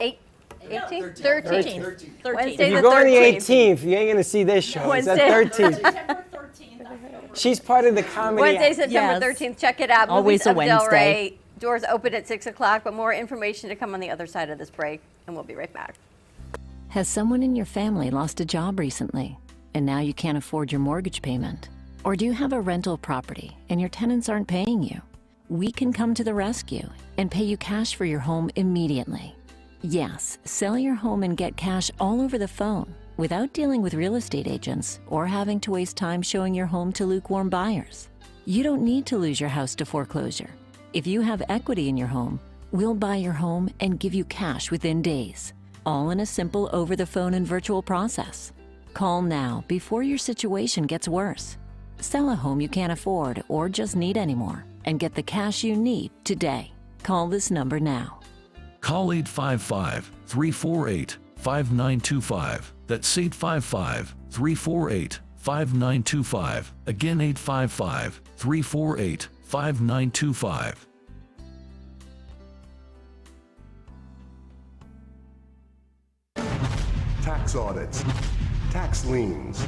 18th. 13th. Wednesday If you the go on the 13th. 18th, you ain't going to see this show. It's the Wednesday. 13th. She's part of the comedy. Wednesday, act. September 13th. Check it out. Always Movies a of Wednesday. Delray. Doors open at 6 o'clock, but more information to come on the other side of this break, and we'll be right back. Has someone in your family lost a job recently, and now you can't afford your mortgage payment? Or do you have a rental property and your tenants aren't paying you? We can come to the rescue and pay you cash for your home immediately. Yes, sell your home and get cash all over the phone without dealing with real estate agents or having to waste time showing your home to lukewarm buyers. You don't need to lose your house to foreclosure. If you have equity in your home, we'll buy your home and give you cash within days, all in a simple over-the-phone and virtual process. Call now before your situation gets worse. Sell a home you can't afford or just need anymore and get the cash you need today. Call this number now. Call 855-348-5925. That's 855-348-5925. 855-348-5925. Again, 855-348-5925. Tax audits, tax liens,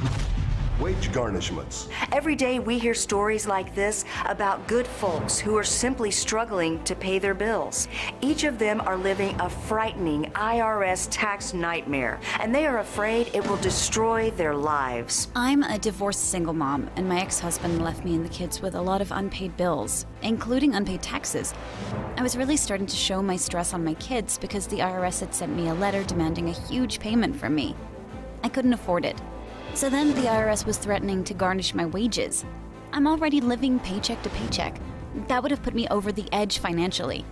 wage garnishments. Every day we hear stories like this about good folks who are simply struggling to pay their bills. Each of them are living a frightening IRS tax nightmare, and they are afraid it will destroy their lives. I'm a divorced single mom, and my ex-husband left me and the kids with a lot of unpaid bills, including unpaid taxes. I was really starting to show my stress on my kids because the IRS had sent me a letter demanding a huge payment from me. I couldn't afford it. So then the IRS was threatening to garnish my wages. I'm already living paycheck to paycheck. That would have put me over the edge financially.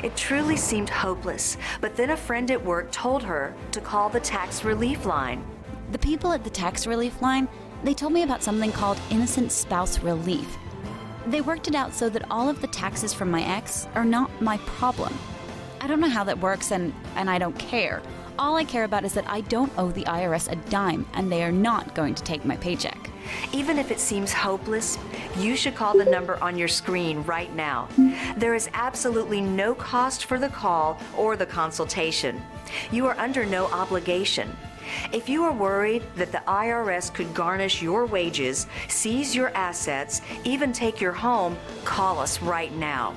It truly seemed hopeless, but then a friend at work told her to call the tax relief line. The people at the tax relief line, they told me about something called innocent spouse relief. They worked it out so that all of the taxes from my ex are not my problem. I don't know how that works, and I don't care. All I care about is that I don't owe the IRS a dime, and they are not going to take my paycheck. Even if it seems hopeless, you should call the number on your screen right now. There is absolutely no cost for the call or the consultation. You are under no obligation. If you are worried that the IRS could garnish your wages, seize your assets, even take your home, call us right now.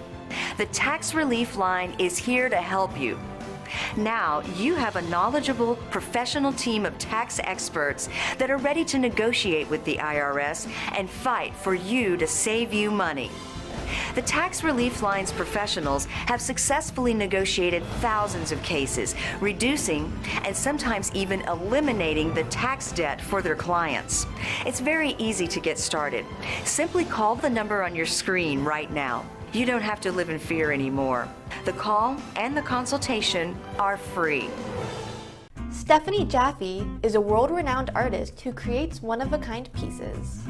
The Tax Relief Line is here to help you. Now, you have a knowledgeable, professional team of tax experts that are ready to negotiate with the IRS and fight for you to save you money. The Tax Relief Line's professionals have successfully negotiated thousands of cases, reducing and sometimes even eliminating the tax debt for their clients. It's very easy to get started. Simply call the number on your screen right now. You don't have to live in fear anymore. The call and the consultation are free. Stephanie Jaffe is a world-renowned artist who creates one-of-a-kind pieces.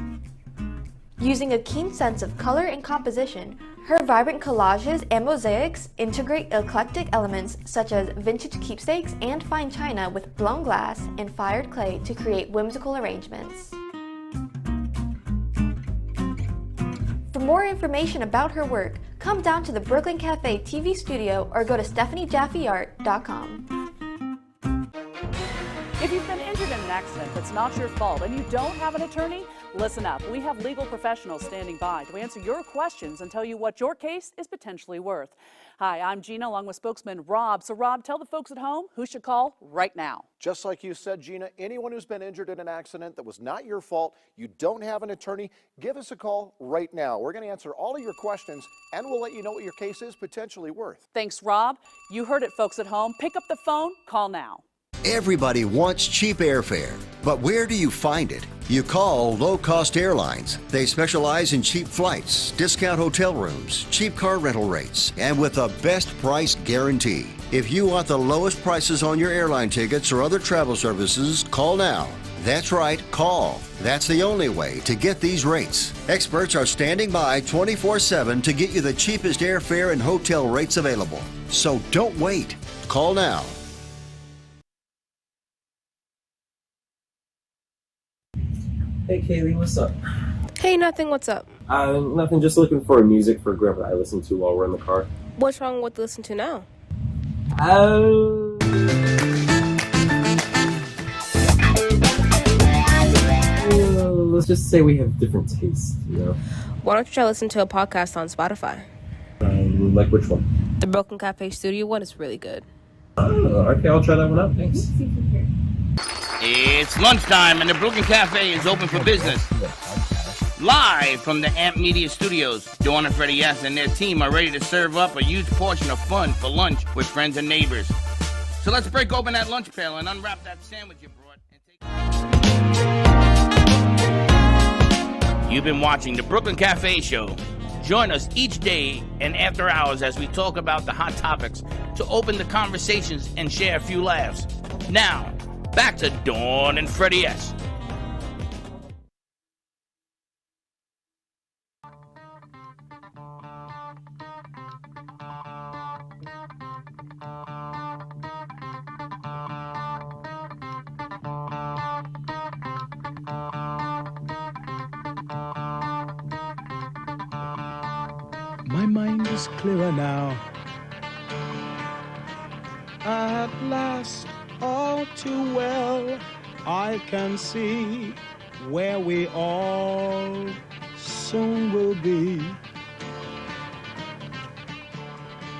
Using a keen sense of color and composition, her vibrant collages and mosaics integrate eclectic elements such as vintage keepsakes and fine china with blown glass and fired clay to create whimsical arrangements. For more information about her work, come down to the Brooklyn Cafe TV studio or go to StephanieJaffeArt.com. If you've been injured in an accident that's not your fault and you don't have an attorney, listen up. We have legal professionals standing by to answer your questions and tell you what your case is potentially worth. Hi, I'm Gina along with spokesman Rob. So Rob, tell the folks at home who should call right now. Just like you said, Gina, anyone who's been injured in an accident that was not your fault, you don't have an attorney, give us a call right now. We're going to answer all of your questions and we'll let you know what your case is potentially worth. Thanks, Rob. You heard it, folks at home. Pick up the phone, call now. Everybody wants cheap airfare, but where do you find it? You call Low Cost Airlines. They specialize in cheap flights, discount hotel rooms, cheap car rental rates, and with a best price guarantee. If you want the lowest prices on your airline tickets or other travel services, call now. That's right, call. That's the only way to get these rates. Experts are standing by 24/7 to get you the cheapest airfare and hotel rates available. So don't wait. Call now. Hey Kaylee, what's up? Hey, nothing. What's up? Nothing, just looking for music for Grandpa I listen to while we're in the car. What's wrong with listen to now? Let's just say we have different tastes, you know? Why don't you try listen to a podcast on Spotify? Like which one? The Broken Cafe Studio one is really good. Okay, I'll try that one out, thanks. It's lunchtime and the Brooklyn Cafe is open for business. Live from the Amp Media Studios, Dawn and Freddie S. and their team are ready to serve up a huge portion of fun for lunch with friends and neighbors. So let's break open that lunch pail and unwrap that sandwich you brought. You've been watching the Brooklyn Cafe Show. Join us each day and after hours as we talk about the hot topics to open the conversations and share a few laughs. Now, back to Dawn and Freddie S. My mind is clearer now. At last, all too well, I can see where we all soon will be.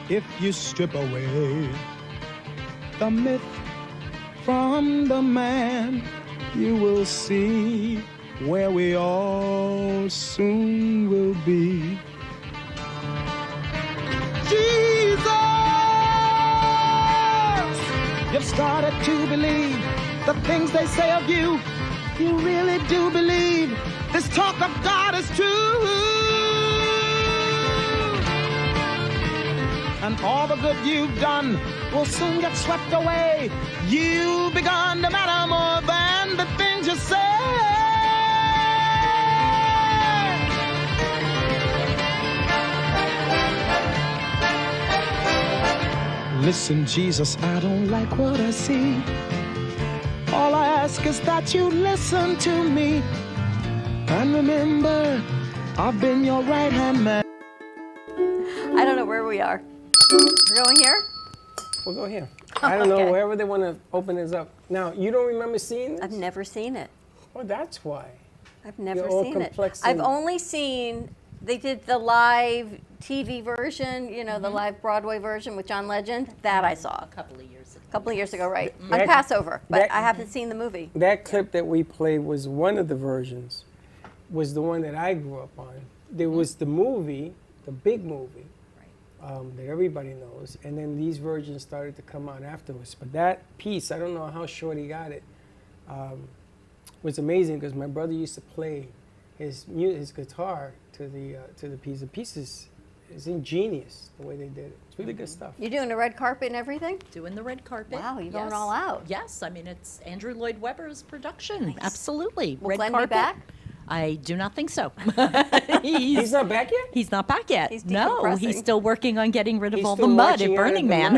If you strip away the myth from the man, you will see where we all soon will be. Jesus, you've started to believe the things they say of you. You really do believe this talk of God is true. And all the good you've done will soon get swept away. You've begun to matter more than the things you say. Listen, Jesus, I don't like what I see. All I ask is that you listen to me. And remember, I've been your right-hand man. I don't know where we are. We're going here? We'll go here. I don't know, wherever they want to open this up. Now, you don't remember seeing this? I've never seen it. Oh, that's why. I've never You're all seen it. complex I've and- only seen, they did the live TV version, you know, the live Broadway version with John Legend. That I saw. A couple of years ago, right. On That- Passover, but that- I haven't seen the movie. That clip that we played was one of the versions, was the one that I grew up on. There was the movie, the big movie, that everybody knows, and then these versions started to come out afterwards. But that piece, I don't know how Shorty got it, was amazing because my brother used to play his guitar to the piece. The piece is ingenious the way they did it. It's really good stuff. You're doing the red carpet and everything? Doing the red carpet. Wow, you're going Yes. all out. Yes, I mean, it's Andrew Lloyd Webber's production. Absolutely. Will Red Glenn be carpet. back? I do not think so. He's not back yet? He's not back yet. He's no, decompressing. he's still working on getting rid of He's all the still mud watching at out Burning of the Man.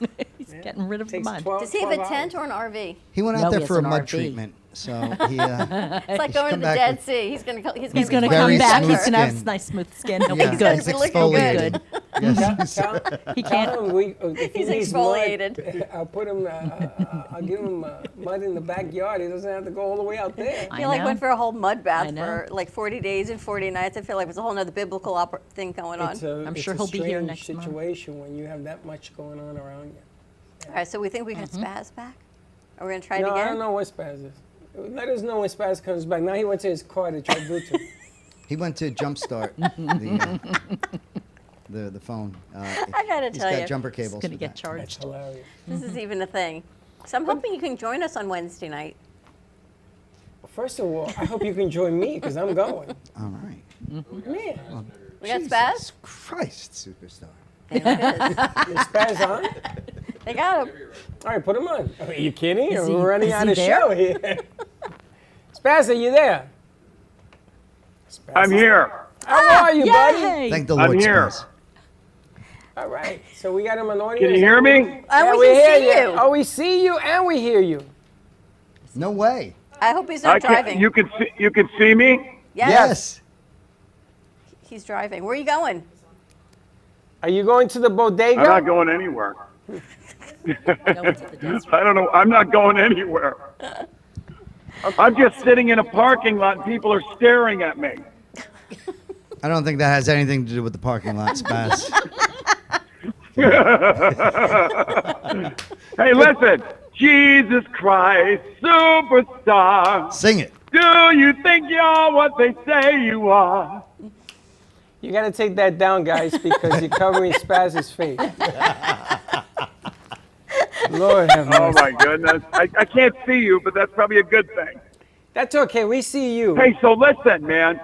mud. He's getting rid of the mud. Does he have a tent or an RV? He went out No, there he for has a an mud RV. treatment. So he, It's like going to the Dead Sea. He's going to He's be going to 20 come years back. younger. He's going to have skin. nice, smooth skin. He'll Yeah. be good. He's He'll exfoliated. be good. Yes. He can't. If he He's needs exfoliated. mud, I'll put him. I'll give him mud in the backyard. He doesn't have to go all the way out there. He like went for a whole mud I bath know. for like 40 days and 40 nights. I feel like it was a whole nother biblical thing going on. I'm sure he'll be here next strange month. situation when you have that much going on around you. All right, so we think we can Spaz back? Are we going to try it No, again? I don't know what Spaz is. Let us know when Spaz comes back. Now he went to his car to try Bluetooth. He went to jumpstart the phone. I gotta He's tell got you. jumper cables. He's going to for get that. charged. That's hilarious. This is even a thing. So I'm hoping you can join us on Wednesday night. First of all, I hope you can join me because I'm going. All right. Man, We got Jesus Spaz? Christ, superstar. is Spaz on? They got him. All right, put him on. Are you kidding? Is We're he- running is out he of there? show here. Spaz, are you there? Spaz I'm is- here. How are you, buddy? Yay! Thank the I'm Lord. here. Spaz. All right, so we got him on audio. Can you Is hear that me? what And Yeah, we can hear see you. Oh, we see you and we hear you. No way. I hope he's not driving. You can see me? Yes. He's driving. Where are you going? Are you going to the bodega? I'm not going anywhere. I don't know. I'm not going anywhere. I'm just sitting in a parking lot and people are staring at me. I don't think that has anything to do with the parking lot, Spaz. Hey, listen. Jesus Christ, superstar. Sing it. Do you think you're what they say you are? You got to take that down, guys, because you're covering Spaz's face. Lord have mercy. Oh, my goodness. I can't see you, but that's probably a good thing. That's okay. We see you. Hey, so listen, man.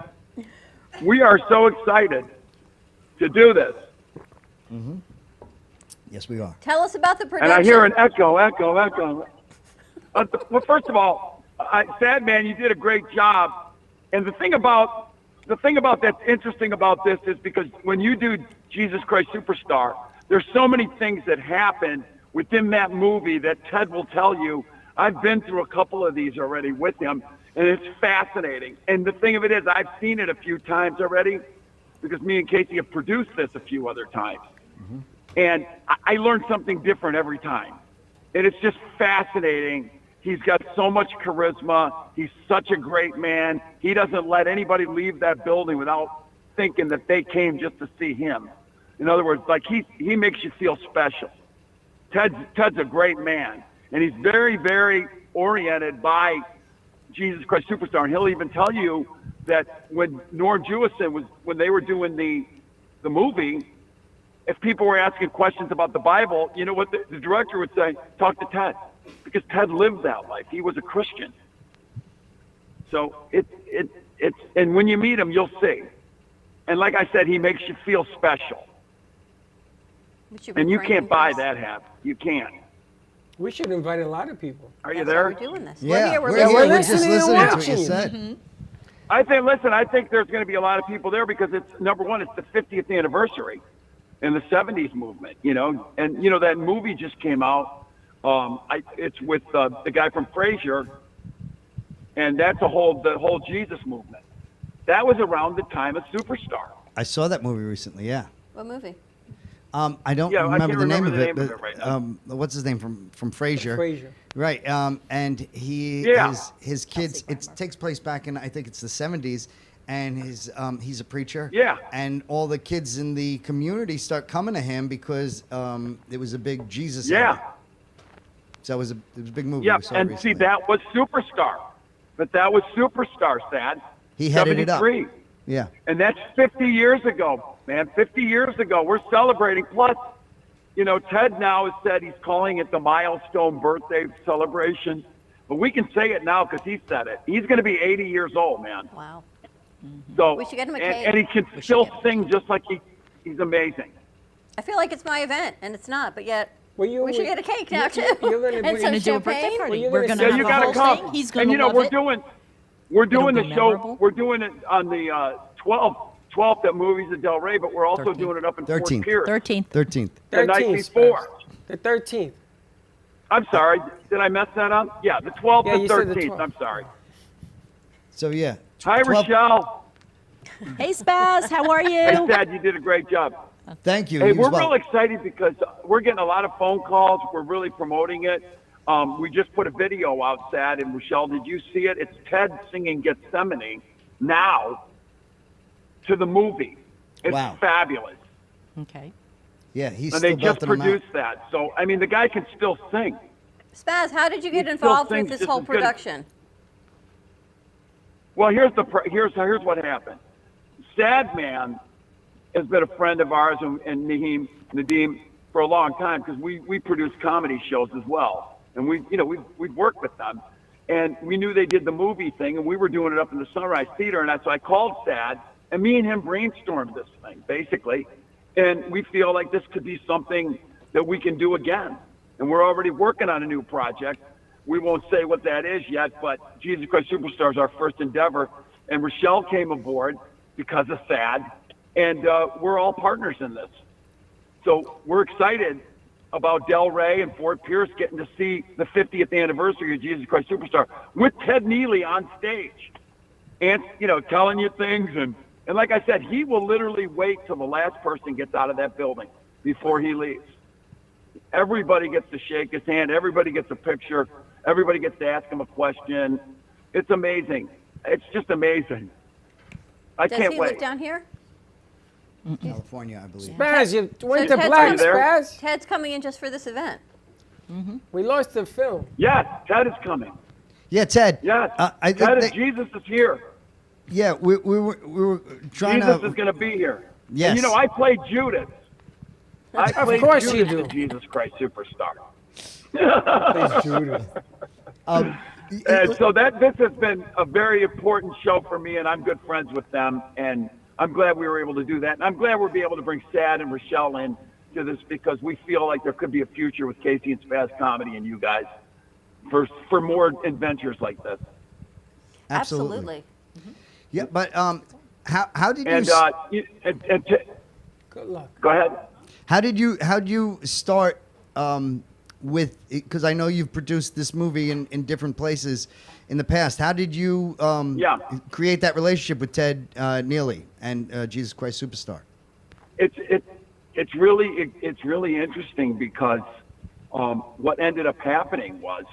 We are so excited to do this. Mm-hmm. Yes, we are. Tell us about the production. And I hear an echo. Well, first of all, Sadman, you did a great job. And the thing about that's interesting about this is because when you do Jesus Christ Superstar, there's so many things that happen within that movie that Ted will tell you. I've been through a couple of these already with him, and it's fascinating. And the thing of it is, I've seen it a few times already, because me and Casey have produced this a few other times. And I learn something different every time. And it's just fascinating. He's got so much charisma. He's such a great man. He doesn't let anybody leave that building without thinking that they came just to see him. In other words, like he makes you feel special. Ted's a great man. And he's very, very oriented by Jesus Christ Superstar. And he'll even tell you that when Norm Jewison when they were doing the movie, if people were asking questions about the Bible, you know what the director would say? Talk to Ted, because Ted lived that life. He was a Christian. So it's and when you meet him, you'll see. And like I said, he makes you feel special. And you can't buy that hat. You can't. We should invite a lot of people. Are you there? We're doing this. Yeah, we're here. we're just listening and listening to what watching. you said. Mm-hmm. I think there's going to be a lot of people there because it's, number one, it's the 50th anniversary in the 70s movement, you know, and you know that movie just came out. It's with the guy from Frasier, and that's the whole Jesus movement. That was around the time of Superstar. I saw that movie recently. Yeah. What movie? I don't Yeah, I remember can't the name remember of the it. name of it right now. What's his name from Frasier? Frasier. Right. And Yeah. his kids. It takes place back in, I think it's the 70s, and he's a preacher. Yeah. And all the kids in the community start coming to him because it was a big Jesus. Yeah. event. So it was a big movie. Yeah, we saw and recently. see, that was Superstar. But that was Superstar, Sad. He headed it up. 73. Yeah. And that's 50 years ago, man. 50 years ago. We're celebrating. Plus, you know, Ted now has said he's calling it the milestone birthday celebration. But we can say it now because he said it. He's going to be 80 years old, man. Wow. So, We should get him a and, cake. and he can still sing just like he's amazing. I feel like it's my event, and it's not, but yet Well, you we should get a cake now, too. You're gonna and bring- some Gonna do a birthday champagne. party. you're We're gonna gonna say- have You the gotta whole come. thing. He's gonna And you know, love we're it. doing It'll the be show. memorable. We're doing it on the 12th at Movies of Delray, but we're also 13th. doing it up in 13th. Fort Pierce 13th. 13th. the night 13th, before. The 13th. I'm sorry. Did I mess that up? Yeah, the 12th Yeah, and you said the 13th. 12th. I'm sorry. So yeah. Hi, 12 Rochelle. Hey, Spaz, how are Hey, you? Dad, you did a great job. Thank you. Hey, You we're as well. real excited because we're getting a lot of phone calls. We're really promoting it. We just put a video out, Sad, and Rochelle, did you see it? It's Ted singing Gethsemane now to the movie. It's Wow. fabulous. Okay. Yeah, he's And still they just belting them out. produced that. So, I mean, the guy can still sing. Spaz, how did you get He still involved sings with this just whole as good. production? Well, here's what happened. Sadman has been a friend of ours and Nadeem for a long time because we produce comedy shows as well, and we've worked with them, and we knew they did the movie thing, and we were doing it up in the Sunrise Theater, and so I called Sad, and me and him brainstormed this thing basically, and we feel like this could be something that we can do again, and we're already working on a new project. We won't say what that is yet, but Jesus Christ Superstar is our first endeavor. And Rochelle came aboard because of Sad, and we're all partners in this. So we're excited about Delray and Fort Pierce getting to see the 50th anniversary of Jesus Christ Superstar with Ted Neely on stage, and telling you things. And like I said, he will literally wait till the last person gets out of that building before he leaves. Everybody gets to shake his hand. Everybody gets a picture. Everybody gets to ask him a question. It's amazing. It's just amazing. I Does can't he wait. live down here? California, I believe. Spaz, you went So to Ted's black, coming- Spaz. Ted's coming in just for this event. We lost the film. Yes, Ted is coming. Yeah, Ted. Yes, I Ted think Jesus is here. Yeah, we were trying Jesus to. is going to be here. Yes. And, I played Judas. I Of played course Judas you do. in Jesus Christ Superstar. Please, Judas. And so this has been a very important show for me, and I'm good friends with them, and I'm glad we were able to do that. And I'm glad we'll be able to bring Sad and Rochelle in to this because we feel like there could be a future with Casey and Spaz Comedy and you guys for more adventures like this. Absolutely. Yeah, but how did you? And, Good luck. Go ahead. How did you start with, because I know you've produced this movie in different places in the past. How did you create that relationship with Ted Neely and Jesus Christ Superstar? It's really interesting because what ended up happening was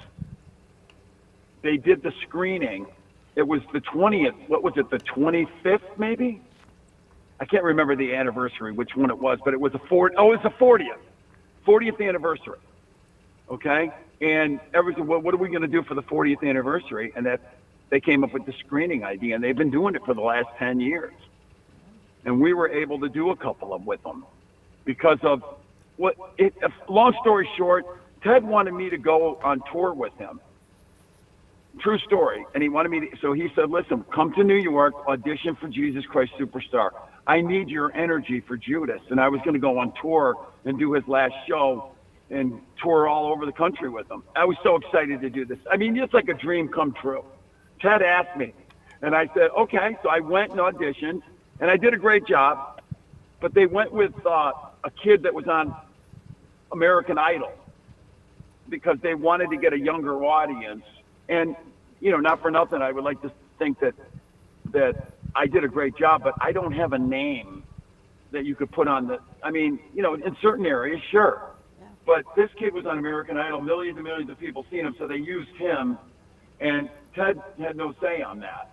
they did the screening. It was the 20th. What was it? The 25th, maybe? I can't remember the anniversary, which one it was, but it was it was the 40th anniversary. Okay, and everything. Well, what are we going to do for the 40th anniversary? And that they came up with the screening idea, and they've been doing it for the last 10 years. And we were able to do a couple of with them because of what. Long story short, Ted wanted me to go on tour with him. True story. And he wanted me to, so he said, listen, come to New York, audition for Jesus Christ Superstar. I need your energy for Judas. And I was going to go on tour and do his last show and tour all over the country with him. I was so excited to do this. I mean, it's like a dream come true. Ted asked me, and I said, okay. So I went and auditioned, and I did a great job. But they went with a kid that was on American Idol because they wanted to get a younger audience. And, not for nothing, I would like to think that I did a great job, but I don't have a name that you could put on in certain areas, sure. Yeah. But this kid was on American Idol, millions and millions of people seen him, so they used him, and Ted had no say on that.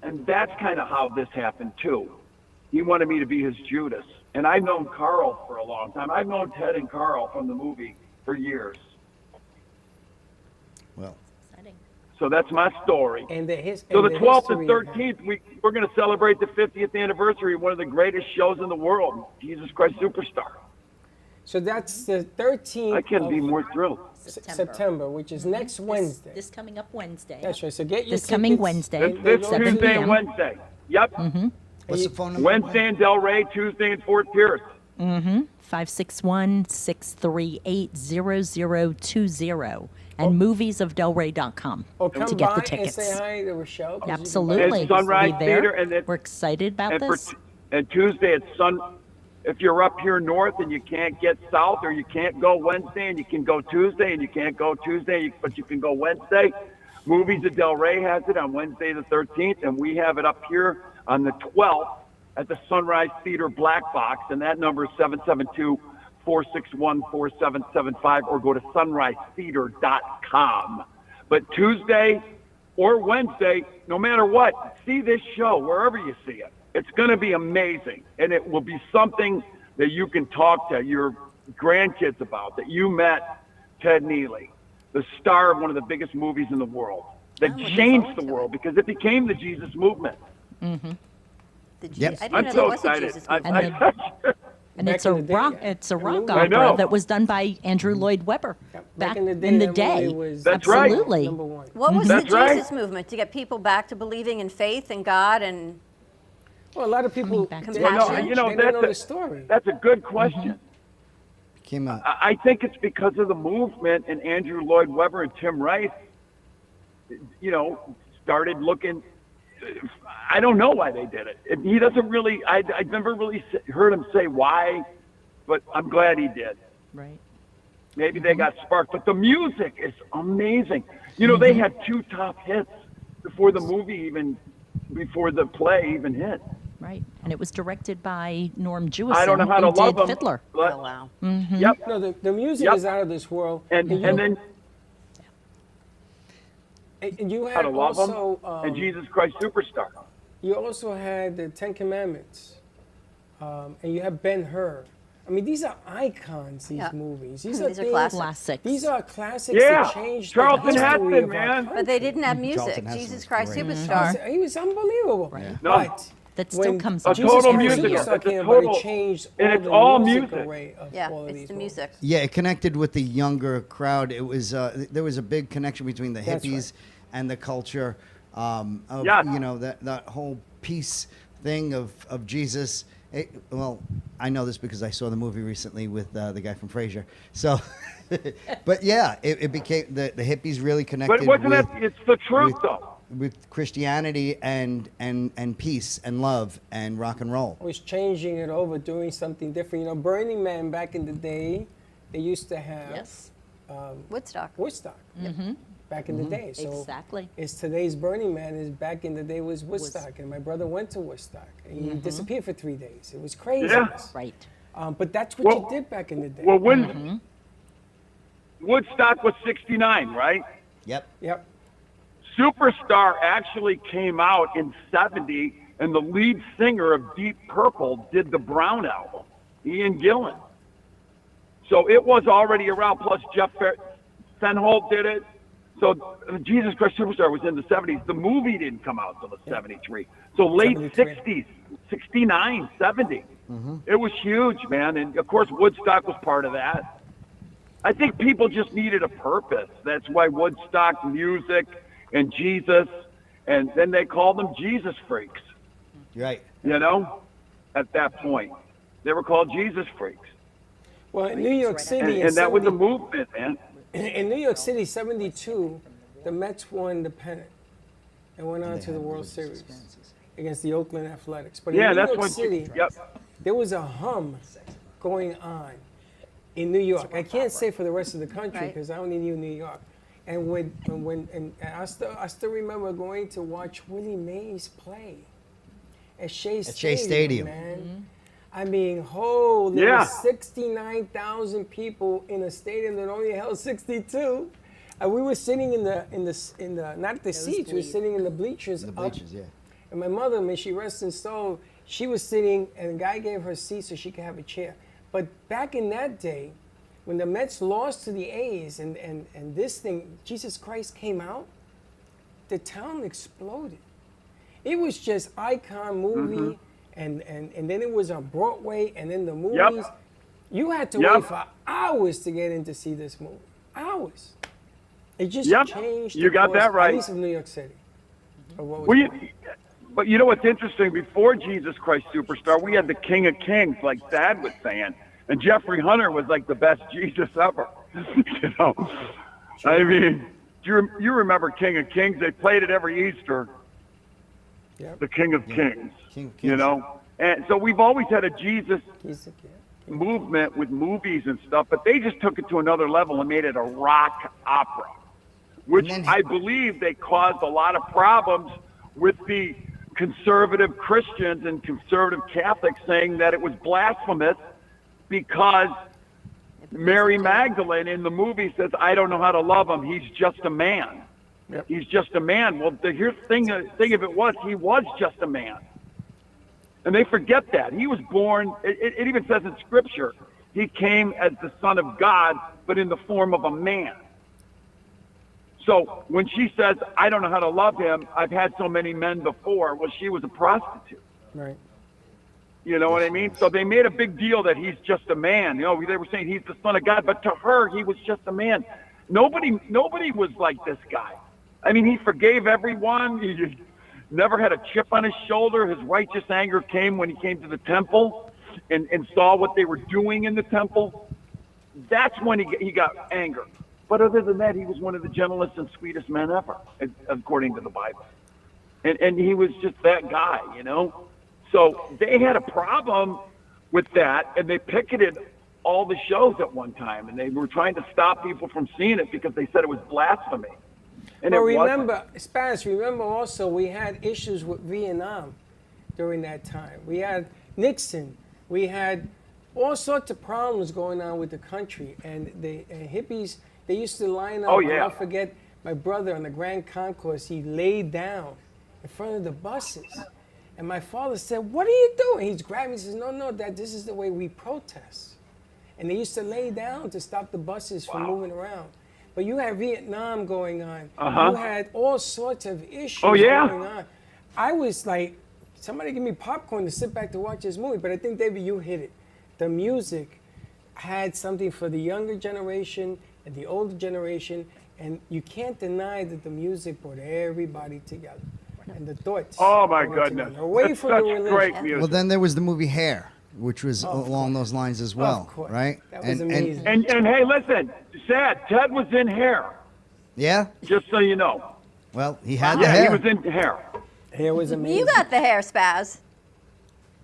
And that's kind of how this happened, too. He wanted me to be his Judas. And I've known Carl for a long time. I've known Ted and Carl from the movie for years. Well, so that's my story. And the 12th and 13th, we're going to celebrate the 50th anniversary of one of the greatest shows in the world, Jesus Christ Superstar. So that's the 13th. I can't be more thrilled. September, which is next Wednesday. This coming up Wednesday. That's right. So get your this coming Wednesday. This Tuesday and Wednesday. Yep. Mm-hmm. What's the phone number? Wednesday in Delray, Tuesday in Fort Pierce. Mm-hmm. 561-638-0020 and moviesofdelray.com to get the tickets. And say hi to Rochelle. Absolutely. It's Sunrise Theater, and we're excited about this. And Tuesday it's if you're up here north and you can't get south, or you can't go Wednesday and you can go Tuesday, and you can't go Tuesday but you can go Wednesday, Movies of Delray has it on Wednesday the 13th, and we have it up here on the 12th at the Sunrise Theater Black Box, and that number is 772-461-4775, or go to sunrisetheater.com. But Tuesday or Wednesday, no matter what, see this show wherever you see it. It's going to be amazing, and it will be something that you can talk to your grandkids about, that you met Ted Neely, the star of one of the biggest movies in the world, that changed the world because it became the Jesus movement. Mm-hmm. Yep. I'm so excited. And it's a rock opera that was done by Andrew Lloyd Webber back in the day. That's Absolutely. right. What was That's the right. Jesus movement? To get people back to believing in faith and God and Well, a lot of people compassion? they don't know the story. That's a good question. Came out. I think it's because of the movement, and Andrew Lloyd Webber and Tim Rice, started looking. I don't know why they did it. He doesn't really. I've never really heard him say why, but I'm glad he did. Right. Maybe they got sparked, but the music is amazing. They had 2 top hits before the movie before the play even hit. Right, and it was directed by Norm Jewison, I don't know how to who love did him. Fiddler. But, Oh, wow. Mm-hmm. Yep. No, the music is out of this world. And then and you how had to love also him, and Jesus Christ Superstar. You also had the 10 Commandments, and you have Ben-Hur. I mean, these are icons, these movies. These are classics. These are classics Yeah, that changed Charlton the history Heston, of our man. country. But they didn't have music. Charlton Heston Jesus was Christ great. Superstar. He was unbelievable. Right. No. But That still when comes A out. Jesus total Christ musical. Superstar It's a came about, total- it changed and all it's the all music music. array of Yeah, all of it's these the movies. music. Yeah, it connected with the younger crowd. It was there was a big connection between the That's hippies and the culture of Yes. that whole peace thing of Jesus. Well, I know this because I saw the movie recently with the guy from Frasier. So, but yeah, it became the hippies really connected. But wasn't with, it? It's the truth, though. with Christianity and peace and love and rock and roll. Always changing it over, doing something different. Burning Man back in the day, they used to have Woodstock. Back in the day. So Exactly. it's today's Burning Man is back in the day was Woodstock. And my brother went to Woodstock. And he disappeared for 3 days. It was crazy. Yeah. Right. But that's what you did back in the day. Well, when Woodstock was 69, right? Yep. Superstar actually came out in 70, and the lead singer of Deep Purple did the Brown album, Ian Gillan. So it was already around, plus Jeff Fenholt did it. So Jesus Christ Superstar was in the 70s. The movie didn't come out until the 73. So late 60s, 69, 70. It was huge, man. And, of course, Woodstock was part of that. I think people just needed a purpose. That's why Woodstock music and Jesus, and then they called them Jesus freaks. Right. You know, at that point. They were called Jesus freaks. Well, in New York City, and that was the movement, man. In New York City, 72, the Mets won the pennant and went on to the World Series against the Oakland Athletics. But in New York City, there was a hum going on in New York. I can't say for the rest of the country because I only knew New York. And I still remember going to watch Willie Mays play at Shea Stadium. Man. I mean, there were 69,000 people in a stadium that only held 62. And we were sitting in the not the seats, we were sitting in the bleachers. And my mother, may she rest in soul, she was sitting, and the guy gave her a seat so she could have a chair. But back in that day, when the Mets lost to the A's and this thing, Jesus Christ, came out, the town exploded. It was just icon movie. And then it was on Broadway, and then the movies. You had to wait for hours to get in to see this movie. Hours. It just changed. You got that right. At least in New York City. But you know what's interesting? Before Jesus Christ Superstar, we had the King of Kings, like Thad was saying, and Jeffrey Hunter was like the best Jesus ever. You know, I mean, you remember King of Kings? They played it every Easter. The King of Kings. You know, and so we've always had a Jesus movement with movies and stuff, but they just took it to another level and made it a rock opera, which I believe they caused a lot of problems with the conservative Christians and conservative Catholics, saying that it was blasphemous because Mary Magdalene in the movie says, "I don't know how to love him. He's just a man." He's just a man. Well, the thing of it was, he was just a man. And they forget that. He was born, it even says in Scripture, he came as the Son of God, but in the form of a man. So when she says, "I don't know how to love him, I've had so many men before," well, she was a prostitute. Right. You know what I mean? So they made a big deal that he's just a man. You know, they were saying he's the Son of God, but to her, he was just a man. Nobody was like this guy. I mean, he forgave everyone. He never had a chip on his shoulder. His righteous anger came when he came to the temple and saw what they were doing in the temple. That's when he got anger. But other than that, he was one of the gentlest and sweetest men ever, according to the Bible. And he was just that guy, you know? So they had a problem with that, and they picketed all the shows at one time, and they were trying to stop people from seeing it because they said it was blasphemy. And but remember, Spaz, remember also we had issues with Vietnam during that time. We had Nixon. We had all sorts of problems going on with the country. And the hippies, they used to line up. I'll forget my brother on the Grand Concourse, he laid down in front of the buses. And my father said, "What are you doing?" He's grabbing, he says, "No, Dad, this is the way we protest." And they used to lay down to stop the buses from moving around. But you had Vietnam going on. You had all sorts of issues going on. I was like, somebody give me popcorn to sit back to watch this movie. But I think, David, you hit it. The music had something for the younger generation and the older generation. And you can't deny that the music brought everybody together. And the thoughts. Oh, my goodness. Away from the religion. Great music. Well, then there was the movie Hair, which was along those lines as well, right? That was amazing. And hey, listen, Ted was in Hair. Yeah? Just so you know. Well, he had the hair. He was in Hair. Hair was amazing. You got the hair, Spaz.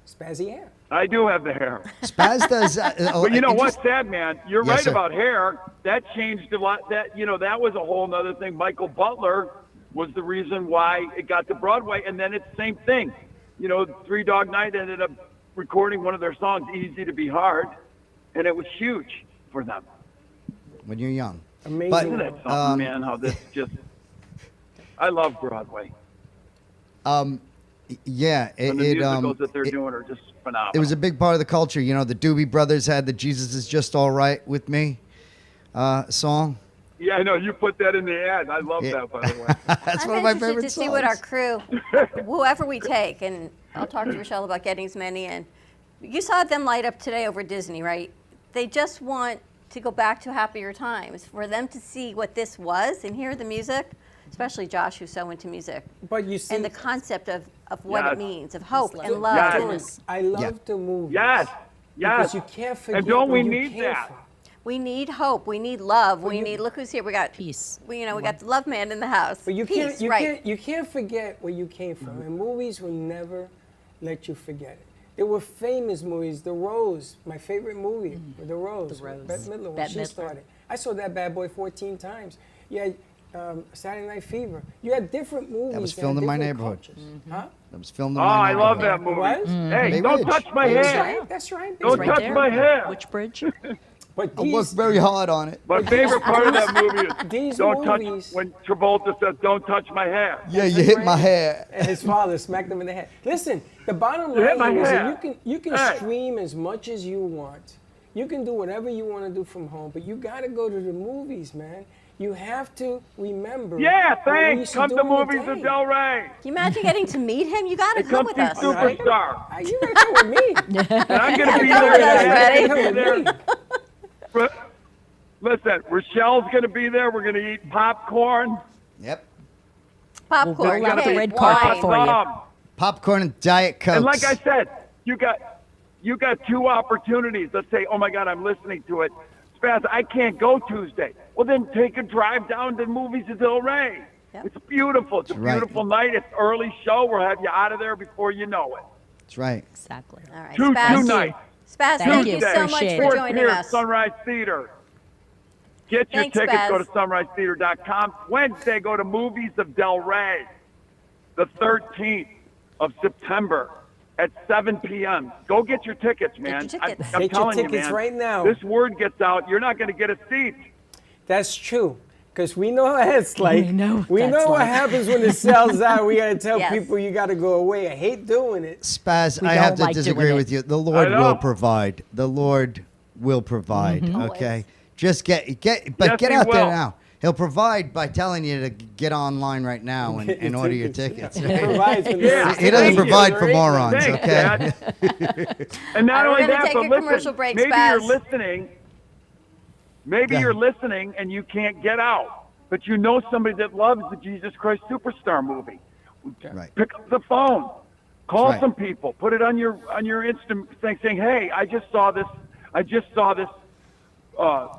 Spazzy hair. I do have the hair. Spaz does. But you know what, Sad Man? You're Yes, right sir. about hair. That changed a lot. That was a whole other thing. Michael Butler was the reason why it got to Broadway, and then it's the same thing. Three Dog Night ended up recording one of their songs, "Easy to Be Hard," and it was huge for them. When you're young. Amazing. But, Isn't that something, man? How this just. I love Broadway. Yeah, And the musicals that they're doing are just phenomenal. It was a big part of the culture. The Doobie Brothers had the "Jesus Is Just All Right with Me" song. Yeah, I know. You put that in the ad. I love that, by the way. That's I'm one of my interested favorite to songs. see what our crew, whoever we take, and I'll talk to Rochelle about getting as many in. You saw them light up today over Disney, right? They just want to go back to happier times. For them to see what this was and hear the music, especially Josh, who's so into music. But you see, and the concept of what Yes. it means, of hope Yes. and love. Yes. And I love the movies. Yes. Because you can't forget And don't where we you need came that? from. we need hope. We need love. But We you- need. Look who's here. We got peace. We got the love man in the house. But you Peace, can't, right? you can't forget where you came from, and movies will never let you forget it. There were famous movies. The Rose, my favorite movie, The Rose. The Rose. Bette Midler, when Bette she Midler. started. I saw that bad boy 14 times. You had Saturday Night Fever. You had different movies. That was had filmed in my different neighborhood. cultures. Huh? That was filmed in Oh, my I love neighborhood. that movie. What? Hey, Bay don't Ridge. touch my That's hair. right. That's right. Don't Right touch there. my hair. Which bridge? But I worked these, very hard on it. My favorite part of that movie is These don't movies- touch when Travolta says, "Don't touch my hair." Yeah, you hit my hair. and his father smacked him in the head. Listen, the bottom You hit my line is hair. that you can Hey. stream as much as you want. You can do whatever you want to do from home, but you got to go to the movies, man. You have to remember. Yeah, what we thanks. used to Come do to in the Movies of day. Delray. Can you imagine getting to meet him? You got to And come come with see us. Superstar. You gotta come with me. And I'm going to be Come there. with us, and Freddie. I'm gonna be there. Listen, Rochelle's going to be there. We're going to eat popcorn. Yep. Popcorn. We'll roll out the okay, red carpet wine. for you. Popcorn and Diet Cokes. And like I said, you got two opportunities. Let's say, oh my God, I'm listening to it. Spaz, I can't go Tuesday. Well, then take a drive down to Movies of Delray. Yep. It's beautiful. It's a That's right. beautiful night. It's early show. We'll have you out of there before you know it. That's right. Exactly. All right, Two Spaz. nights. Spaz, Thank thank you. you so much Appreciate for it. joining Here, us. Sunrise Theater. Get your Thanks, tickets. Spaz. Go to sunrisetheater.com. Wednesday, go to Movies of Delray. The 13th of September at 7 p.m. Go get your tickets, man. your tickets. I'm Get your telling you, tickets man. right now. This word gets out, you're not going to get a seat. That's true. Because we know what it's like. We know what we that's know what like. happens when it sells out. We got to tell Yes. people you got to go away. I hate doing it. Spaz, We I have don't to like disagree doing with it. you. The Lord know. will provide. The Lord will provide. Mm-hmm. Okay, just get Yes, get he out there will. now. He'll provide by telling you to get online right now and order your tickets. He provides when Yeah. the- He doesn't Thank you. provide for morons. Thanks, Okay. Dad. And not All right, only we're gonna that, take but a listen, commercial break, maybe Spaz. you're listening. Maybe Yeah. you're listening and you can't get out, but you know somebody that loves the Jesus Christ Superstar movie. Right. Pick up the phone, call Right. some people, put it on your instant thing, saying, "Hey, I just saw this.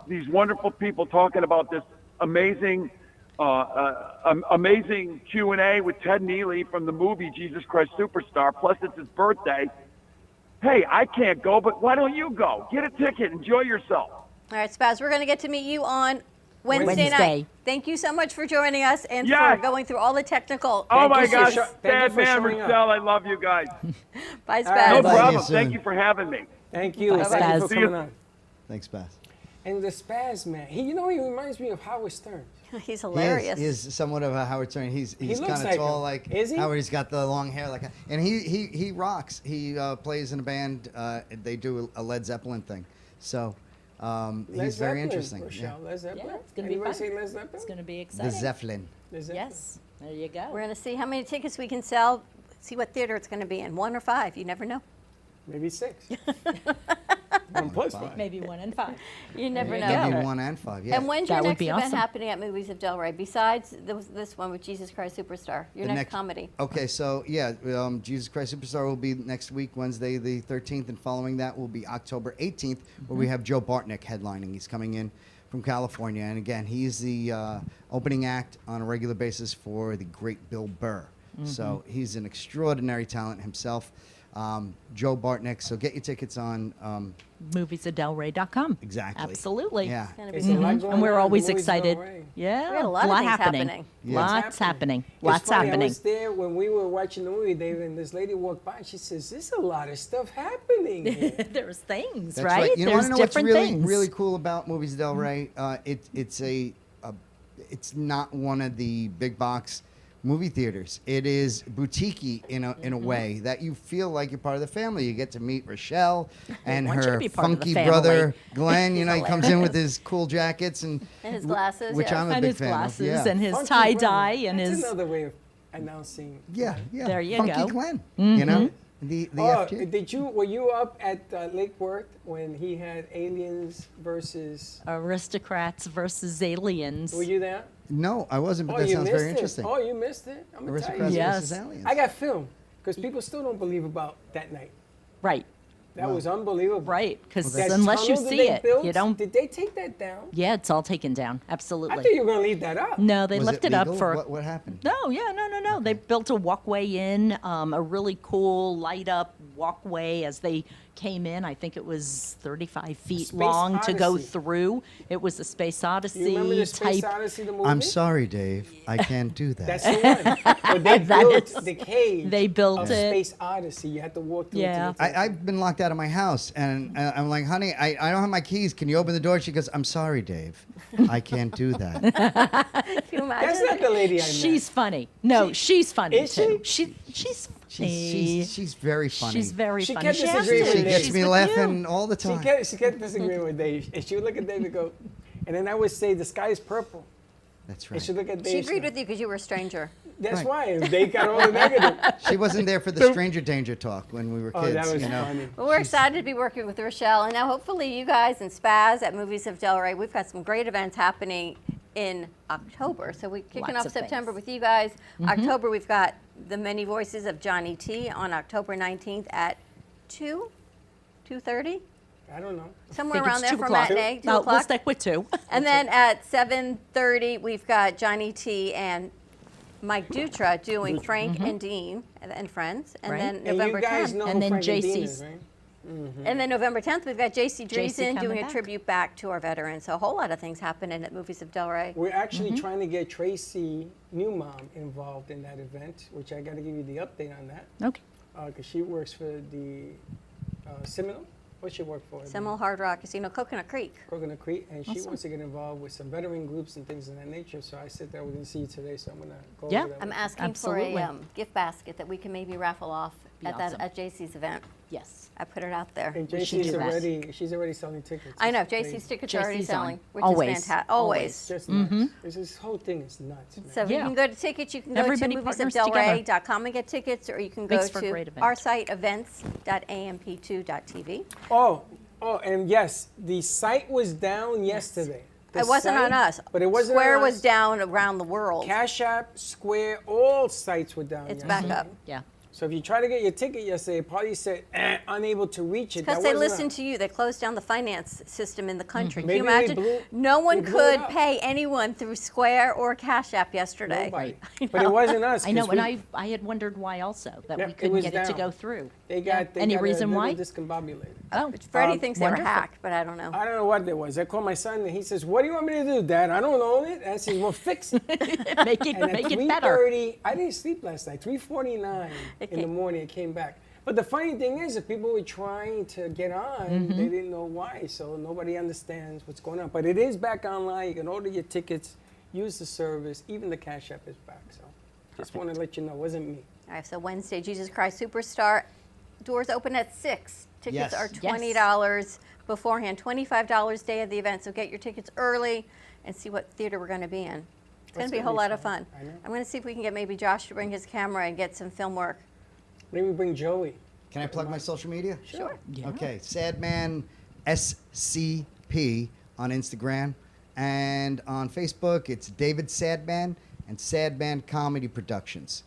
These wonderful people talking about this amazing." Amazing Q&A with Ted Neely from the movie Jesus Christ Superstar, plus it's his birthday. Hey, I can't go, but why don't you go? Get a ticket, enjoy yourself. All right, Spaz, we're going to get to meet you on Wednesday Wednesday. night. Thank you so much for joining us and Yes. for going through all the technical. Oh my you for gosh, sho- thank you Sad for Man showing up. Rochelle, I love you guys. Bye, All right, No Spaz. bye. problem. See you Thank soon. you for having me. Thank you. Bye, Thank you Spaz. for See coming you. on. Thanks, Spaz. And the Spaz man, he reminds me of Howard Stern. He's He hilarious. is somewhat of a Howard Stern. He's looks kind of like tall him. like Is he? Howard. He's got the long hair and he rocks. He plays in a band. They do a Led Zeppelin thing. So Led he's very Zeppelin, interesting. Rochelle, Led Zeppelin. Yeah, it's gonna be Anybody fun. say Led Zeppelin? It's going to be The exciting. Zeppelin. Led Zeppelin. Yes. There you go. We're going to see how many tickets we can sell, see what theater it's going to be in, 1 or 5. You never know. Maybe 6. 1 plus 5. Maybe 1 and 5. You never There you know. go. Maybe 1 and 5. Yeah. And when's That your would next be event awesome. happening at Movies of Delray, besides this one with Jesus Christ Superstar, your The next comedy? Okay, so yeah, Jesus Christ Superstar will be next week, Wednesday the 13th, and following that will be October 18th, where we have Joe Bartnick headlining. He's coming in from California, and again, he's the opening act on a regular basis for the great Bill Burr. So he's an extraordinary talent himself. Joe Bartnick. So get your tickets on moviesofdelray.com. Exactly. Absolutely. Yeah. There's a lot going And we're on, always Movies excited. Delray. Yeah, We got a lot of things happening. happening. Yeah. Lots happening. It's Lots funny, I happening. was there when we were watching the movie, David, and this lady walked by and she says, "There's a lot of stuff happening here." There's things, That's right? You know, There's wanna know what's different really, things. really cool about Movies of Delray? It's not one of the big box movie theaters. It is boutique-y in a way that you feel like you're part of the family. You get to meet Rochelle and want you to her be part of the funky family. brother Glenn. You know, he comes in with his cool jackets and his glasses, which I'm a and big his fan glasses of. Yeah. and his Funky tie Glenn. dye and That's his. another way of announcing. Yeah. There you funky go. Glenn. Mhm. You know, the FG. Were you up at Lake Worth when he had aliens versus? Aristocrats versus aliens. Were you there? No, I wasn't, but Oh, that you sounds missed very it. interesting. Oh, you missed it. I'm gonna tell you. Aristocrats versus aliens. I got film because people still don't believe about that night. Right. That was unbelievable. Right, because That unless you tunnel that see they it, built, you don't. Did they take that down? Yeah, it's all taken down. I Absolutely. thought you were gonna leave that up. No, they Was left it it up legal? for. What happened? No, yeah, no. They built a walkway in, a really cool light up walkway as they came in. I think it was 35 feet Space long to go Odyssey. through. It was a Space Odyssey You remember the Space type. Odyssey, the movie? I'm sorry, Dave. I can't do that. That's the one. But they That built is- the cave. they built of it. Space Odyssey. You had to walk through. Yeah. To the I've been locked out of my house, and I'm like, honey, I don't have my keys. Can you open the door? She goes, I'm sorry, Dave. I can't do that. Can you imagine? That's not the lady I met. She's funny. No, she's funny Is too. she? She's funny. She's very funny. She's very She funny. kept She has disagreeing to. with She Dave. gets She's me with laughing you. all the She time. kept disagreeing with Dave. And she would look at Dave and go, and then I would say, the sky is purple. That's And right. she'd look at Dave. She agreed with you because you were a stranger. That's Right. why. And they got all the negative. She wasn't there for the stranger danger talk when we were Oh, kids. that was you know? funny. Well, we're excited to be working with Rochelle, and now hopefully you guys and Spaz at Movies of Delray, we've got some great events happening in October. So we're kicking Lots off of September things. with you guys. October, we've got The Many Voices of Johnny T on October 19th at 2:30, I don't know. somewhere Think around it's there 2 for o'clock. matinee, 2 No, we'll o'clock. stick with 2. And then at 7:30, we've got Johnny T and Mike Dutra doing Frank and Dean and Friends. And Right. then And November you guys 10th. know And who then Frank and Dean JC's. is, right? And then November 10th, we've got JC JC Dreesen coming doing a back. tribute back to our veterans. So a whole lot of things happening at Movies of Delray. We're actually trying to get Tracy Newmom involved in that event, which I got to give you the update on that. Okay. Because she works for the Seminole. What she work for? Seminole Hard Rock Casino, Coconut Creek. Coconut Creek, and she wants to get involved with some veteran groups and things of that nature. So I said that we're going to see you today, so I'm going to go Yeah. over that. I'm with asking Absolutely. for a gift basket that we can maybe raffle off Be at awesome. at JC's event. Yes. I put it out there. And We should JC's do that. she's already selling tickets. I know, It's crazy. JC's tickets are already JC's on. selling, which Always. is fantastic. Always. Just nuts. This whole thing is nuts, man. So you Yeah. can go to tickets, you can go Everybody to partners together. moviesofdelray.com and get tickets, or you can go Makes for a to great event. our site, events.amp2.tv. Oh, and yes, the site was down yesterday. The It wasn't on site- us. But it wasn't Square on was us. down around the world. Cash App, Square, all sites were down It's yesterday. back up. Yeah. So if you try to get your ticket yesterday, it probably said unable to reach it. Because That they wasn't listened us. to you. They closed down the finance system in the country. Can Maybe you they imagine? blew- No one they blew it could up. pay anyone through Square or Cash App yesterday. Nobody. I But it know. wasn't us. I know, 'cause and I had wondered why also that Yeah, we it couldn't was get it to down. go through. They got Any got a reason little why? discombobulated. Oh, Freddie thinks they were wonderful. hacked, but I don't know. I don't know what it was. I called my son and he says, "What do you want me to do, Dad? I don't own it." I said, "Well, fix it." make it And at make it better. 3:30, I didn't sleep last night. 3:49 in the morning, it came back. But the funny thing is, if people were trying to get on, they didn't know why. So nobody understands what's going on. But it is back online. You can order your tickets, use the service. Even the Cash App is back. So just want to let you know, it wasn't me. All right, so Wednesday, Jesus Christ Superstar. Doors open at 6. Tickets Yes. are Yes. $20 beforehand, $25 day of the event. So get your tickets early and see what theater we're going to be in. It's going That's to be a gonna whole be lot of fun. fun. I know. I'm going to see if we can get maybe Josh to bring his camera and get some film work. Maybe bring Joey. Can I plug my social media? Sure. Yeah. Okay, Sadman SCP on Instagram, and on Facebook it's David Sadman and Sadman Comedy Productions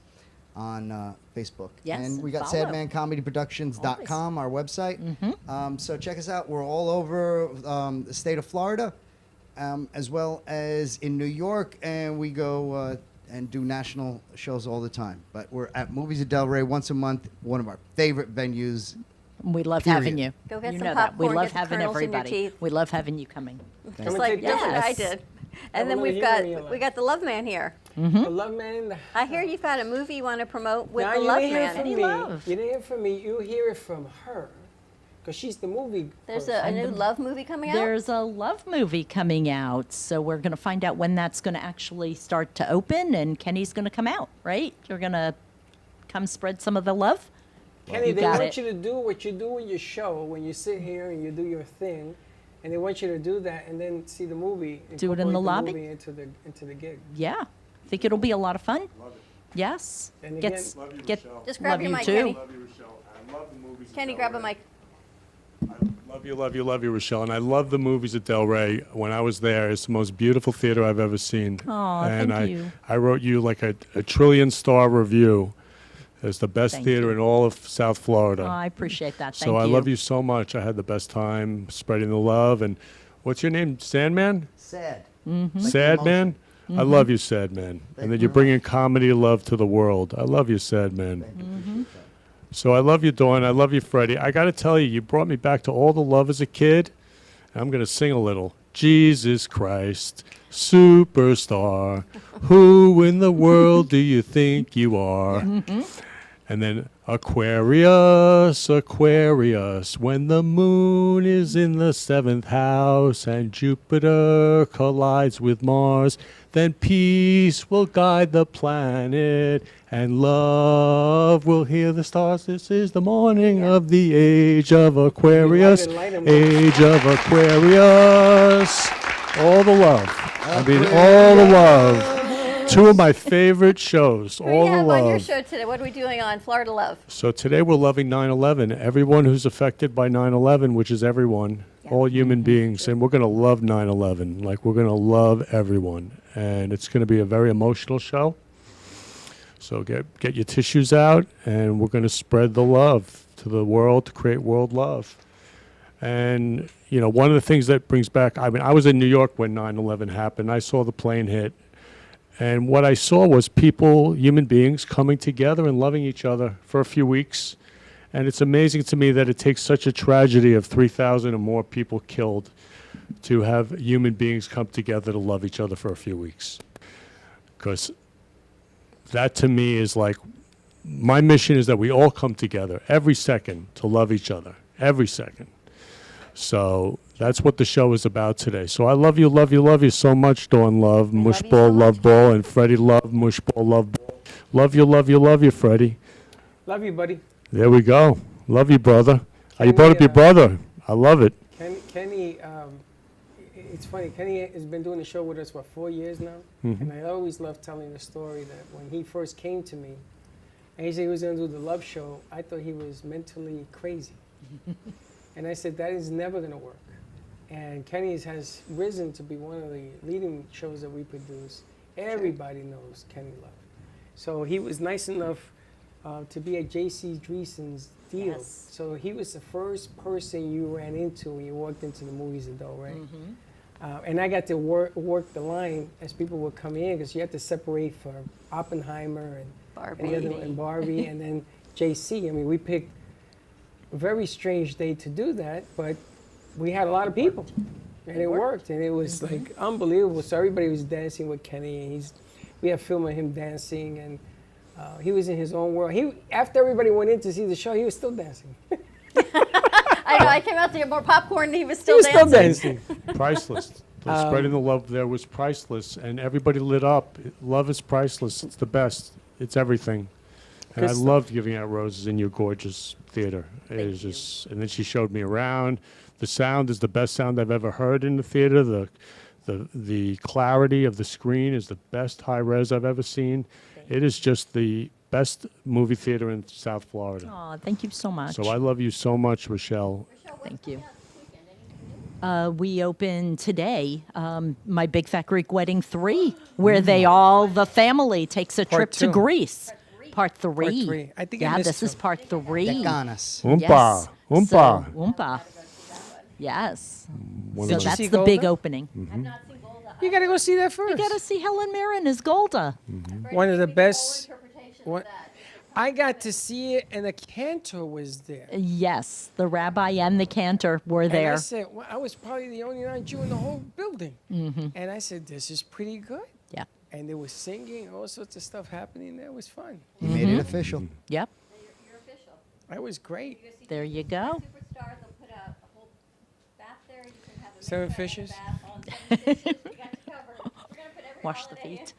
on Facebook. Yes, and we got follow. sadmancomedyproductions.com, our website. So check us out. We're all over the state of Florida, as well as in New York, and we go and do national shows all the time. But we're at Movies of Delray once a month, one of our favorite venues. We love having you. Go get you some know that. We popcorn, love get the having kernels in your everybody. teeth. We love having you coming. Just like I did. And then we've got the Love Man here. Mm-hmm. The Love Man in the I hear you've got a movie you want to promote with Now, the you Love didn't hear Man. from Any me. love? You didn't hear from me. You hear it from her, because she's the movie. There's person. a new love movie coming out? There's a love movie coming out, so we're going to find out when that's going to actually start to open, and Kenny's going to come out, right? You're going to come spread some of the love? Kenny, You they got want it. you to do what you do in your show when you sit here and you do your thing, and they want you to do that and then see the movie. Do it in incorporate the lobby? movie into the gig. Yeah. Think it'll be a lot of fun? Love it. Yes. And again, Just grab your mic, too. Kenny. Love you, Rochelle. I love the movies. Kenny, grab a mic. Love you, Rochelle. And I love the movies at Delray. When I was there, it's the most beautiful theater I've ever seen. Aw, and thank you. I wrote you like a trillion-star review. It's the best Thank theater you. in all of South Florida. Oh, I appreciate that. So Thank I you. love you so much. I had the best time spreading the love. And what's your name? Sandman? Sad. Mm-hmm. Sad Man? I love you, Sad Man. And then you're bringing comedy love to the world. I love you, Sad Man. Mm-hmm. So I love you, Dawn. I love you, Freddie. I got to tell you, you brought me back to all the love as a kid. I'm going to sing a little. Jesus Christ, superstar, who in the world do you think you are? Mm-hmm. And then Aquarius, Aquarius, when the moon is in the 7th house and Jupiter collides with Mars, then peace will guide the planet and love will hear the stars. This is the morning of the age of Aquarius, age of Aquarius. All the love. I mean, all the love. Two of my favorite shows, Who do all you the have on your love. show today? What are we doing on Florida Love? So today we're loving 9/11. Everyone who's affected by 9/11, which is everyone, all human beings, and we're going to love 9/11. Like we're going to love everyone, and it's going to be a very emotional show. So get your tissues out, and we're going to spread the love to the world to create world love. And you know, one of the things that brings back, I mean, I was in New York when 9/11 happened. I saw the plane hit. And what I saw was people, human beings, coming together and loving each other for a few weeks. And it's amazing to me that it takes such a tragedy of 3,000 or more people killed to have human beings come together to love each other for a few weeks. Because that to me is like, my mission is that we all come together every second to love each other, every second. So that's what the show is about today. So I love you so much, Dawn Love, Mushball, Love Ball, and Freddie Love, Mushball, Love Ball. Love you, Freddie. Love you, buddy. There we go. Love you, brother. You brought up your brother. I love it. Kenny, it's funny. Kenny has been doing the show with us, 4 years now? Mhm. And I always love telling the story that when he first came to me, and he said he was going to do the Love Show, I thought he was mentally crazy. And I said, that is never going to work. And Kenny's has risen to be one of the leading shows that we produce. Everybody knows Kenny Love. So he was nice enough to be at J.C. Dreesen's deal. Yes. So he was the first person you ran into when you walked into the Movies of Delray. Mm-hmm. And I got to work the line as people would come in, because you had to separate for Oppenheimer and Barbie and then J.C. I mean, we picked a very strange day to do that, but we had a lot of people, and it worked, and it was like unbelievable. So everybody was dancing with Kenny, and we have film of him dancing, and he was in his own world. After everybody went in to see the show, he was still dancing. I know, I came out to get more popcorn, and he was still He was dancing. still dancing. Priceless. The spreading the love there was priceless, and everybody lit up. Love is priceless. It's the best. It's everything. And I loved giving out roses in your gorgeous theater. It is just, and then she showed me around. The sound is the best sound I've ever heard in the theater. The clarity of the screen is the best high res I've ever seen. It is just the best movie theater in South Florida. Oh, thank you so much. So I love you so much, Rochelle. Thank you. We open today, My Big Fat Greek Wedding 3, where the family takes a trip to Greece. Part 3. I think I missed this is part 3. Decanas. Oompa, Yes. oompa. So, oompa. Yes. One So of that's see the big Golda? opening. You got to go see that first. You got to see Helen Mirren as Golda. one of the best. I got to see it, and the cantor was there. Yes, the rabbi and the cantor were And I there. said, well, I was probably the only non-Jew in the whole building. Mhm. And I said, this is pretty good. Yeah. And they were singing, all sorts of stuff happening there. It was fun. You made it official. Yep. That was great. There you go. 7 fishes. Wash the feet.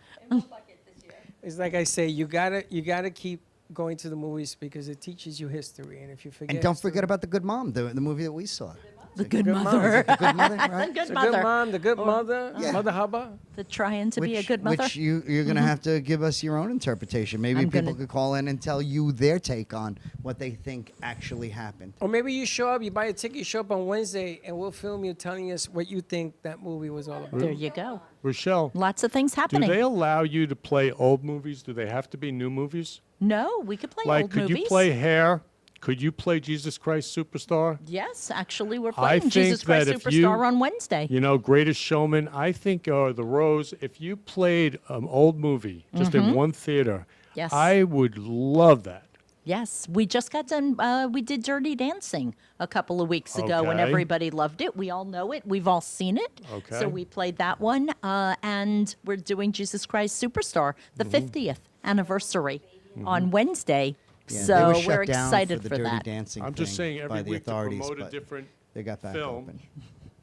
It's like I say, you gotta keep going to the movies because it teaches you history. And if you forget, And don't forget about The Good Mom, the movie that we saw. The Good Mom. Mother. The Good Mother, right? The Good The Mother. Good Mom, the Good Or- Mother, Yeah. Mother Hubba. The trying to be a good mother. Which you're going to Mhm. have to give us your own interpretation. Maybe I'm people gonna- could call in and tell you their take on what they think actually happened. Or maybe you show up, you buy a ticket, you show up on Wednesday, and we'll film you telling us what you think that movie was all about. There you go. Rochelle. Lots of things happening. Do they allow you to play old movies? Do they have to be new movies? No, we could play Like, old could movies. you play Hair? Could you play Jesus Christ Superstar? Yes, actually, we're I playing Jesus think Christ that if Superstar you- on Wednesday. You know, Greatest Showman, I think, or The Rose, if you played an old movie just in Mhm. one theater, Yes. I would love that. Yes, we just got done. We did Dirty Dancing a couple of weeks ago, and Okay. everybody loved it. We all know it. We've all seen it. Okay. So we played that one, and we're doing Jesus Christ Superstar, the 50th anniversary on Wednesday. Yeah, so they were we're shut down excited for the for Dirty that. Dancing I'm just thing saying by every the week to authorities, promote a but different they got back film open.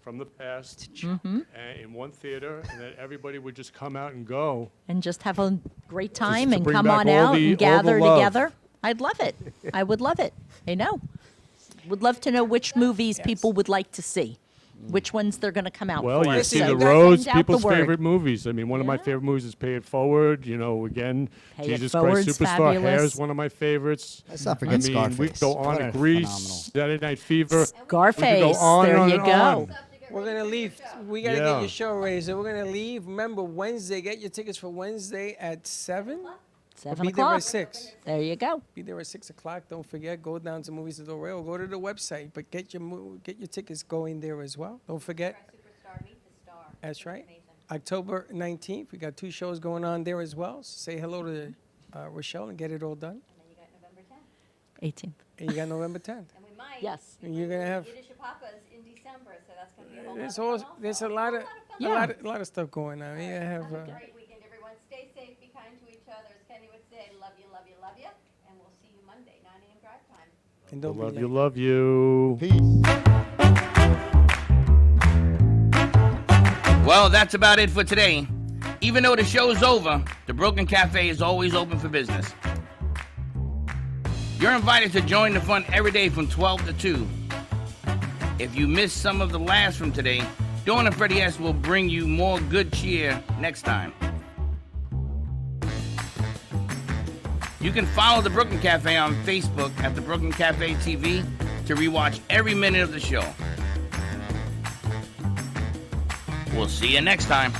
from the past Mhm. in one theater, and that everybody would just come out and go. And just have a great time to and bring come back on all out the- and all the gather love. together. I'd love it. I would love it. I know. Would love to know which movies people would like to see, which ones they're going to come out Well, for. you see So The send Rose, out the people's word. favorite movies. I mean, one of my favorite movies is Pay It Forward. You know, again, Pay It Jesus Forward's Christ Superstar. Hair fabulous. is one of my favorites. Let's not I forget mean, we Scarface. go on What to a Grease, phenomenal- Saturday Night Fever. Scarface. We could go on There and on you and go. on. We're gonna leave. We gotta Yeah. get your show ready, so we're gonna leave. Remember Wednesday. Get your tickets for Wednesday at 7. 7 Be there o'clock. at 6. There you go. Be there at 6 o'clock. Don't forget. Go down to Movies of Delray or go to the website. But get your tickets going there as well. Don't forget. That's right. October 19th. We got 2 shows going on there as well. So say hello to Rochelle and get it all done. 18th. And you got November 10th. Yes. And you're gonna have. in December, so that's going to be a whole There's a lot of a lot of stuff going on. You have. great weekend, everyone. Stay safe, be kind to each other. As Kenny would say, love you, love you, love you. And we'll see you Monday, 9 a.m. drive time. And don't be Love late. you, love you. Well, that's about it for today. Even though the show's over, the Broken Cafe is always open for business. You're invited to join the fun every day from 12 to 2. If you missed some of the laughs from today, Dawn and Freddie S. will bring you more good cheer next time. You can follow the Brooklyn Cafe on Facebook at the Brooklyn Cafe TV to rewatch every minute of the show. We'll see you next time.